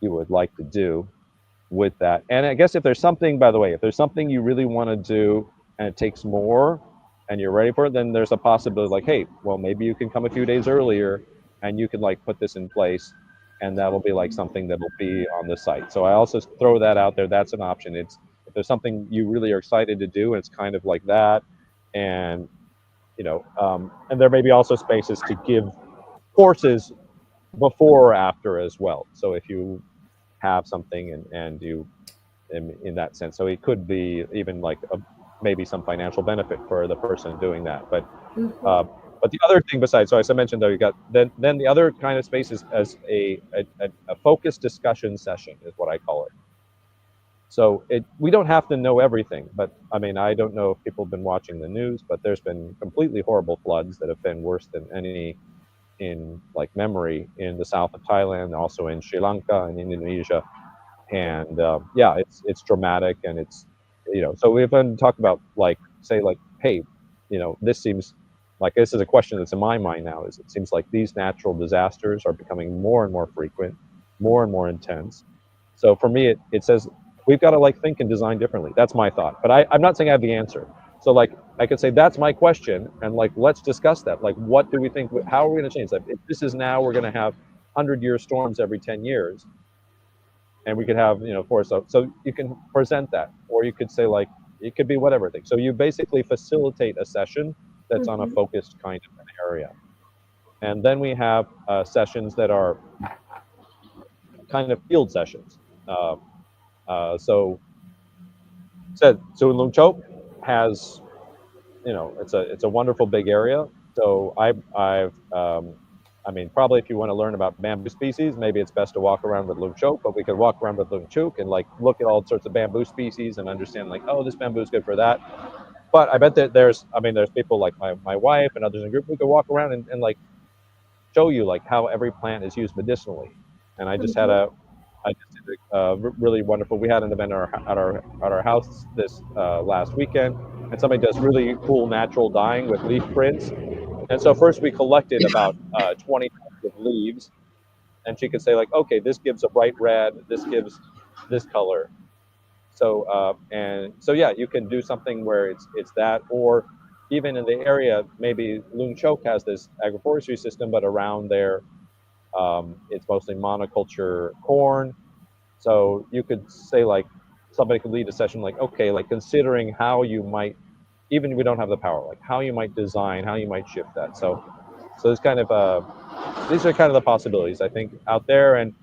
you would like to do with that. And I guess if there's something, by the way, if there's something you really want to do and it takes more and you're ready for it, then there's a possibility like, hey, well, maybe you can come a few days earlier and you can like put this in place, and that'll be like something that'll be on the site. So I also throw that out there. That's an option. It's if there's something you really are excited to do, and it's kind of like that. And and there may be also spaces to give courses before or after as well. So if you have something and you in that sense. So it could be even like maybe some financial benefit for the person doing that.
Mm-hmm.
Uh, but the other thing besides, so as I mentioned, though, you got then the other kind of space is as a focused discussion session is what I call it. So we don't have to know everything, but I mean, I don't know if people have been watching the news, but there's been completely horrible floods that have been worse than any in like memory in the south of Thailand, also in Sri Lanka and Indonesia. And yeah, it's dramatic, and it's so we've been talking about like say like, hey, this seems like this is a question that's in my mind now, is it seems like these natural disasters are becoming more and more frequent, more and more intense. So for me, it says we've got to like think and design differently. That's my thought, but I'm not saying I have the answer. So like I could say that's my question, and like let's discuss that. Like, what do we think, how are we going to change that? If this is now we're going to have 100-year storms every 10 years, and we could have four. So you can present that, or you could say like it could be whatever thing. So you basically facilitate a session that's on a
Mm-hmm.
focused kind of an area. And then we have sessions that are kind of field sessions. So Lung Chok has it's a wonderful big area. So I mean, probably if you want to learn about bamboo species, maybe it's best to walk around with Lung Chok, but we could walk around with Lung Chuk and like look at all sorts of bamboo species and understand like, oh, this bamboo is good for that. But I bet that I mean, there's people like my wife and others in the group who could walk around and like show you like how every plant is used medicinally. And
Mhm.
I just did really wonderful. We had an event at our house this last weekend, and somebody does really cool natural dyeing with leaf prints. And so first we collected about 20 types of leaves, and she could say like, okay, this gives a bright red, this gives this color. So and so yeah, you can do something where it's that, or even in the area, maybe Lung Chok has this agroforestry system, but around there, it's mostly monoculture corn. So you could say like somebody could lead a session like, okay, like considering how you might, even if we don't have the power, like how you might design, how you might shift that. So it's kind of these are kind of the possibilities I think out there, and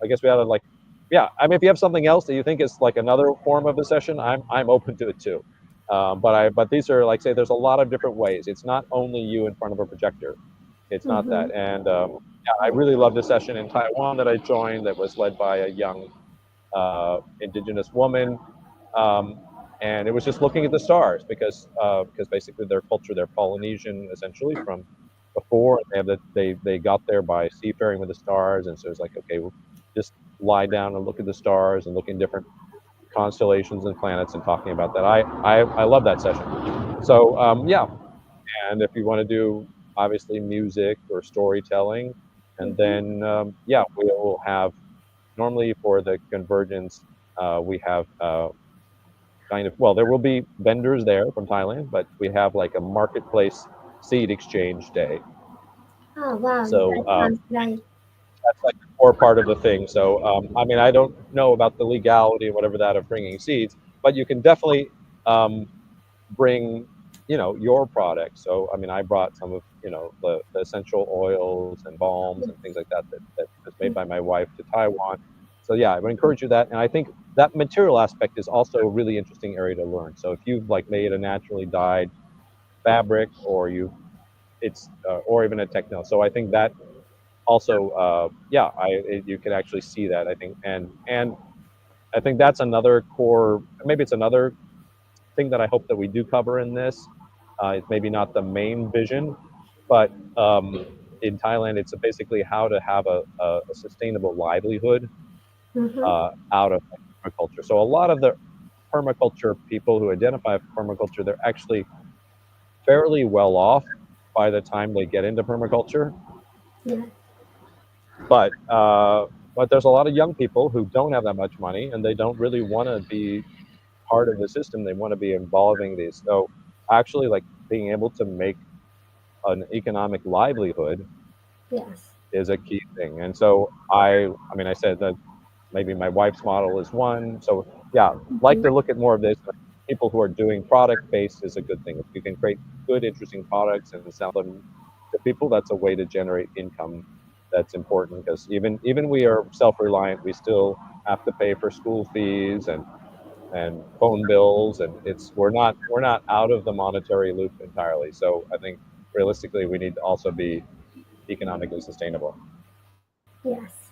I guess we ought to like, yeah. I mean, if you have something else that you think is like another form of the session, I'm open to it too. But these are like say, there's a lot of different ways. It's not only you in front of a projector. It's not
Mhm.
that. And yeah, I really loved a session in Taiwan that I joined that was led by a young indigenous woman, um, and it was just looking at the stars because basically their culture, they're Polynesian essentially from before, and they got there by seafaring with the stars, and so it's like okay, we'll just lie down and look at the stars and look in different constellations and planets and talking about that. I love that session. So yeah, and if you want to do obviously music or storytelling, and
Mhm.
then yeah, we will have normally for the convergence, we have kind of well, there will be vendors there from Thailand, but we have like a marketplace seed exchange day.
Oh wow,
So
that sounds great.
that's like the core part of the thing. So I mean, I don't know about the legality and whatever that of bringing seeds, but you can definitely um, bring your products. So I mean, I brought some of the essential oils and balms and things like that was made by my wife to Taiwan. So yeah, I would encourage you that, and I think that material aspect is also a really interesting area to learn. So if you've like made a naturally dyed fabric, or you it's or even a techno, so I think that also yeah, you can actually see that I think, and I think that's another core. Maybe it's another thing that I hope that we do cover in this. It's maybe not the main vision, but in Thailand, it's basically how to have a sustainable livelihood
Mhm.
out of permaculture. So a lot of the permaculture people who identify with permaculture, they're actually fairly well off by the time they get into permaculture.
Yeah.
But uh, but there's a lot of young people who don't have that much money and they don't really want to be part of the system. They want to be involving these. So actually, like being able to make an economic livelihood
Yes.
is a key thing. And so I mean, I said that maybe my wife's model is one. So yeah, like
Mhm.
to look at more of this. People who are doing product based is a good thing. If you can create good, interesting products and sell them to people, that's a way to generate income. That's important because even we are self reliant. We still have to pay for school fees and phone bills, and we're not out of the monetary loop entirely. So I think realistically, we need to also be economically sustainable.
Yes.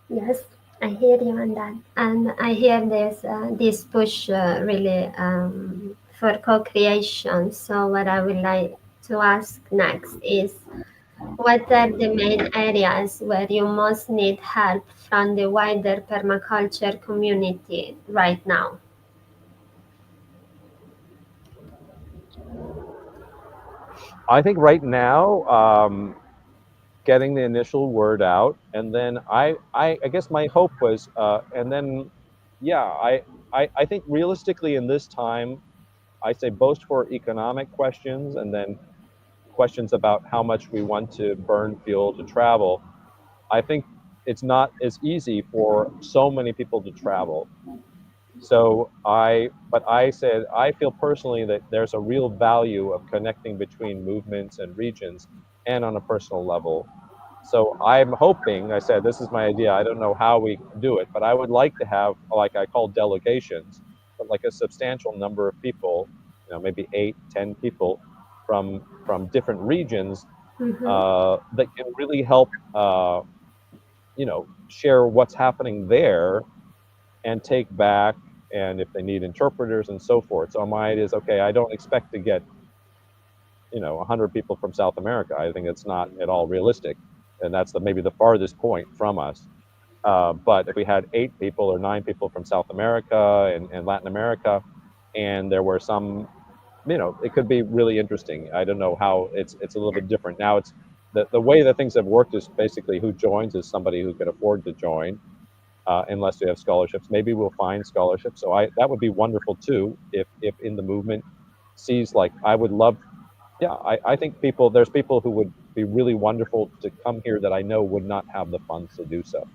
Yes. I hear you on that, and I hear this push really for co-creation. So what I would like to ask next is, what are the main areas where you most need help from the wider permaculture community right now?
I think right now, getting the initial word out, and then I guess my hope was, and then yeah, I think realistically in this time, I say both for economic questions and then questions about how much we want to burn fuel to travel. I think it's not as easy for so many people to travel. But I said, I feel personally that there's a real value of connecting between movements and regions and on a personal level. So I'm hoping, I said, this is my idea. I don't know how we do it, but I would like to have, like I call delegations, but like a substantial number of people, maybe 8, 10 people from different regions
Mm-hmm.
that can really help share what's happening there and take back, and if they need interpreters and so forth. So my idea is, okay, I don't expect to get 100 people from South America. I think it's not at all realistic, and that's maybe the farthest point from us. But if we had 8 people or 9 people from South America and Latin America, and there were some, it could be really interesting. I don't know how it's a little bit different now. It's the way that things have worked is basically who joins is somebody who can afford to join, unless we have scholarships. Maybe we'll find scholarships. So that would be wonderful too if in the movement sees, like, I would love. Yeah, I think there's people who would be really wonderful to come here that I know would not have the funds to do so.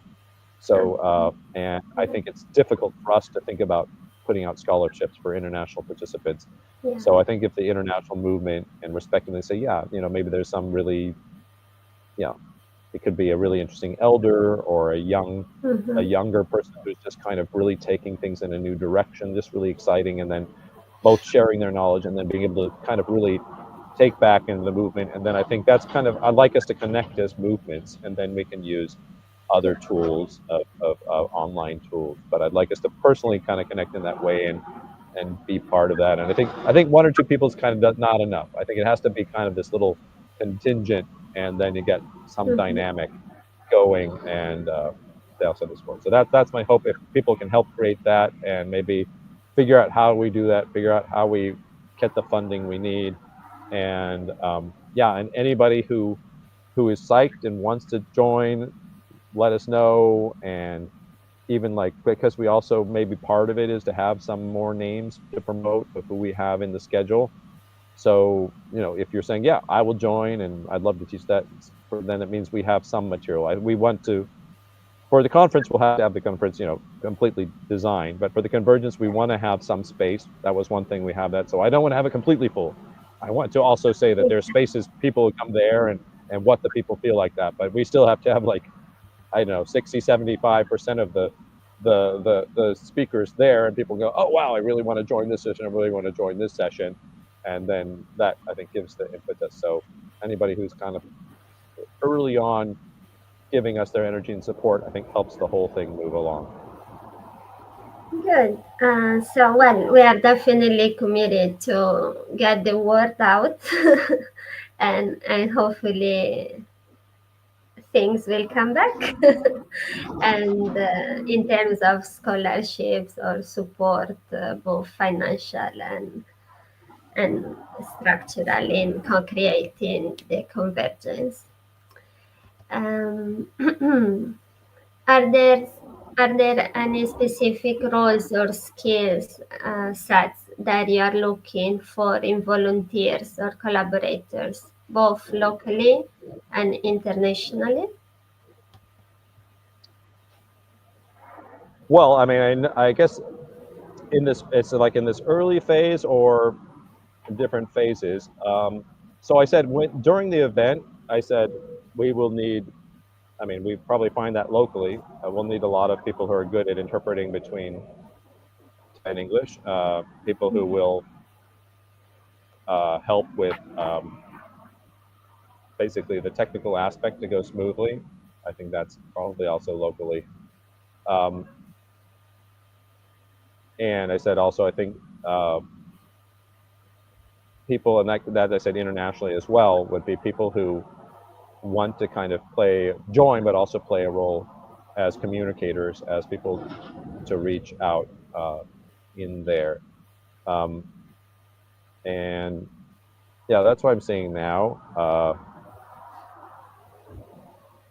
So, and I think it's difficult for us to think about putting out scholarships for international participants.
Yeah.
So I think if the international movement and respectively say, yeah, maybe there's some really, yeah, it could be a really interesting elder or a
Mm-hmm.
younger person who's just kind of really taking things in a new direction, just really exciting, and then both sharing their knowledge and then being able to kind of really take back into the movement. And then I think that's kind of, I'd like us to connect as movements, and then we can use other tools of online tools. But I'd like us to personally kind of connect in that way and be part of that. And I think 1 or 2 people is kind of not enough. I think it has to be kind of this little contingent, and then you get some
Mm-hmm.
dynamic going, and they also this work. So that's my hope. If people can help create that and maybe figure out how we do that, figure out how we get the funding we need, and yeah, and anybody who is psyched and wants to join, let us know. And even, like, because we also, maybe part of it is to have some more names to promote of who we have in the schedule. So if you're saying, yeah, I will join and I'd love to teach that, then it means we have some material. We want to, for the conference, we'll have to have the conference completely designed, but for the convergence we want to have some space. That was one thing we have that. So I don't want to have it completely full. I want to also say that there's spaces, people who come there, and what the people feel like that, but we still have to have, like, I don't know, 60-75% of the speakers there, and people go, oh wow, I really want to join this session, I really want to join this session. And then that, I think, gives the impetus. So anybody who's kind of early on giving us their energy and support, I think, helps the whole thing move along.
Good. So, well, we are definitely committed to get the word out, and hopefully things will come back. And in terms of scholarships or support, both financial and structural, in co-creating the convergence. Um, Are there are there any specific roles or skills sets that you are looking for in volunteers or collaborators, both locally and internationally?
Well, I mean, I guess in this, it's like in this early phase or in different phases. So I said, during the event, I said we will need. I mean, we probably find that locally. We'll need a lot of people who are good at interpreting between Thai and English. People who will help with basically the technical aspect to go smoothly. I think that's probably also locally. Um, and I said also, I think people, and that I said internationally as well, would be people who want to kind of join, but also play a role as communicators, as people to reach out in there. Um, and yeah, that's what I'm seeing now.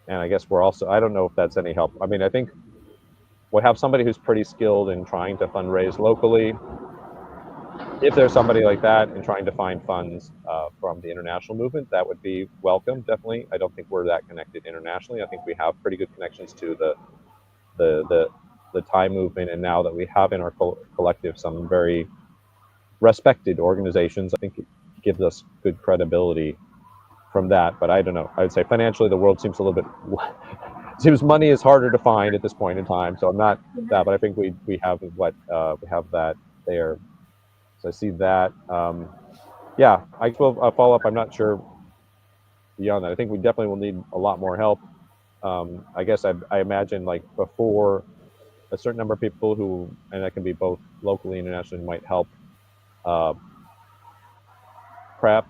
And I guess we're also, I don't know if that's any help. I mean, I think we'll have somebody who's pretty skilled in trying to fundraise locally. If there's somebody like that and trying to find funds from the international movement, that would be welcome, definitely. I don't think we're that connected internationally. I think we have pretty good connections to the Thai movement, and now that we have in our collective some very respected organizations, I think it gives us good credibility from that. But I don't know. I would say financially, the world seems a little bit seems money is harder to find at this point in time. So I'm not that, but I think we have we have that there. So I see that. yeah, I guess we'll follow up. I'm not sure beyond that. I think we definitely will need a lot more help. I guess I imagine like before a certain number of people who, and that can be both locally and internationally, might help uh, prep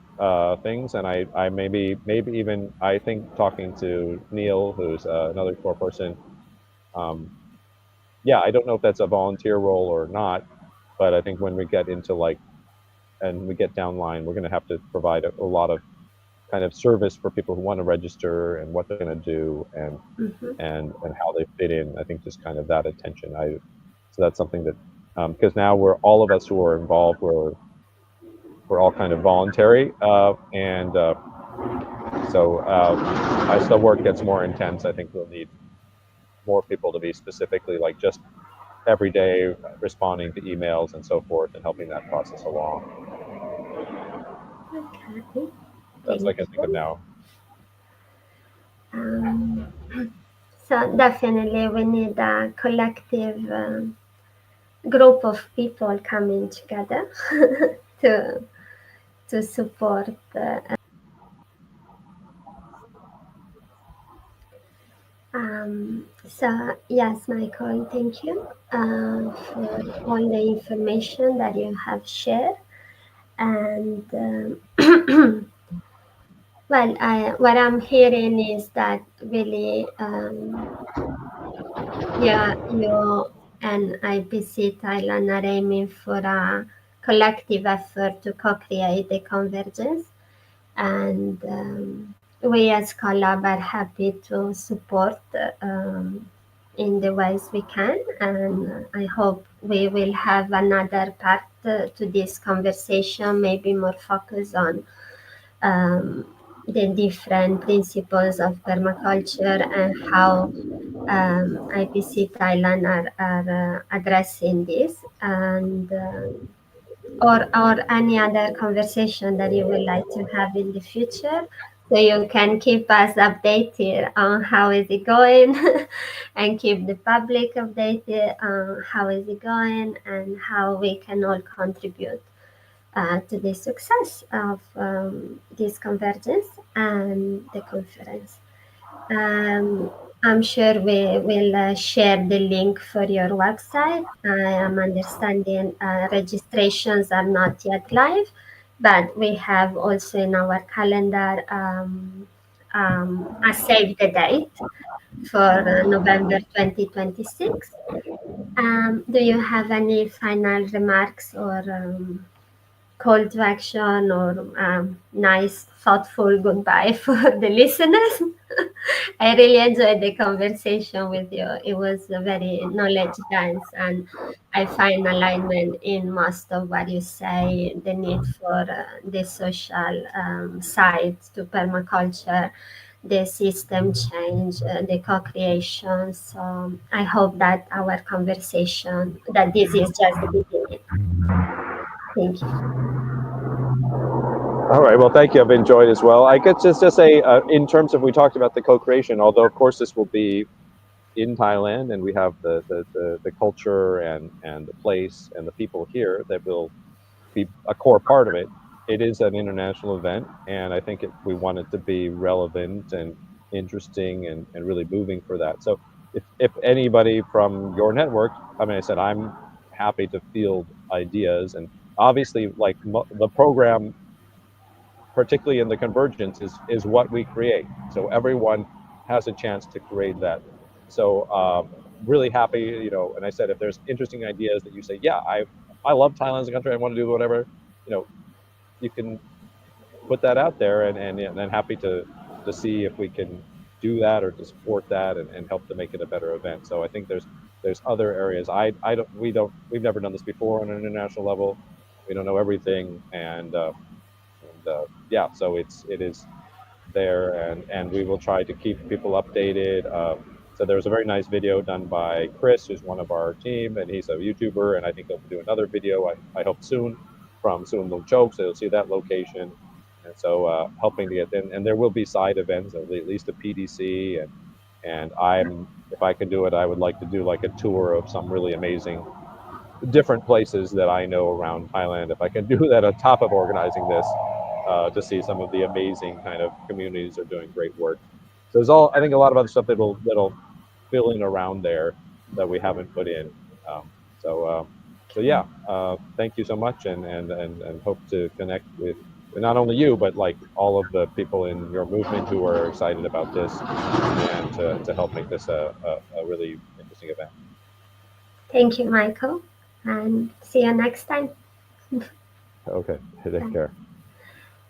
things. And I maybe even I think talking to Neil, who's another core person. Um, yeah, I don't know if that's a volunteer role or not, but I think when we get into like and we get down line, we're going to have to provide a lot of kind of service for people who want to register and what they're going to do
Mm-hmm.
and how they fit in. I think just kind of that attention. So that's something that because now we're all of us who are involved. We're all kind of voluntary, and so as the work gets more intense, I think we'll need more people to be specifically like just every day responding to emails and so forth and helping that process along.
Okay,
That's what I
thank
can think of
you.
now.
Um, so definitely we need a collective group of people coming together to support. So yes, Michael, thank you for all the information that you have shared. And well, what I'm hearing is that really, yeah, you and IPC Thailand are aiming for a collective effort to co-create the convergence, and we as Collab are happy to support in the ways we can, and I hope we will have another part to this conversation, maybe more focus on um, the different principles of permaculture and how IPC Thailand are addressing this, and or any other conversation that you would like to have in the future. So you can keep us updated on how is it going and keep the public updated on how is it going and how we can all contribute to the success of this convergence and the conference. Um, I'm sure we will share the link for your website. I am understanding registrations are not yet live, but we have also in our calendar a save the date for November 2026. Do you have any final remarks or call to action or nice, thoughtful goodbye for the listeners? I really enjoyed the conversation with you. It was a very knowledge dense, and I find alignment in most of what you say. The need for the social side to permaculture, the system change, the co-creation. So I hope that our conversation, that this is just the beginning. Thank you.
All right. Well, thank you. I've enjoyed as well. I could just say, in terms of we talked about the co-creation, although of course this will be in Thailand, and we have the culture and the place and the people here that will be a core part of it. It is an international event, and I think we want it to be relevant and interesting and really moving for that. So if anybody from your network, I mean, I said I'm happy to field ideas, and obviously, like the program, particularly in the convergence, is what we create. So everyone has a chance to create that. So really happy, And I said, if there's interesting ideas that you say, yeah, I love Thailand as a country, I want to do whatever, you can put that out there, and happy to see if we can do that or to support that and help to make it a better event. So I think there's other areas. I don't we've never done this before on an international level. We don't know everything, and yeah, so it is there, and we will try to keep people updated. So there was a very nice video done by Chris, who's one of our team, and he's a YouTuber, and I think he'll do another video. I hope soon from Soon Lung Chok, so you'll see that location. And so helping to get in, and there will be side events, at least a PDC, and if I can do it, I would like to do like a tour of some really amazing different places that I know around Thailand. If I can do that on top of organizing this, to see some of the amazing kind of communities are doing great work. So there's all, I think, a lot of other stuff that'll fill in around there that we haven't put in. Um, so so
Okay.
yeah, thank you so much, and hope to connect with not only you but like all of the people in your movement who are excited about this, and to help make this a really interesting event.
Thank you, Michael, and see you next time.
Okay, take
Bye.
care.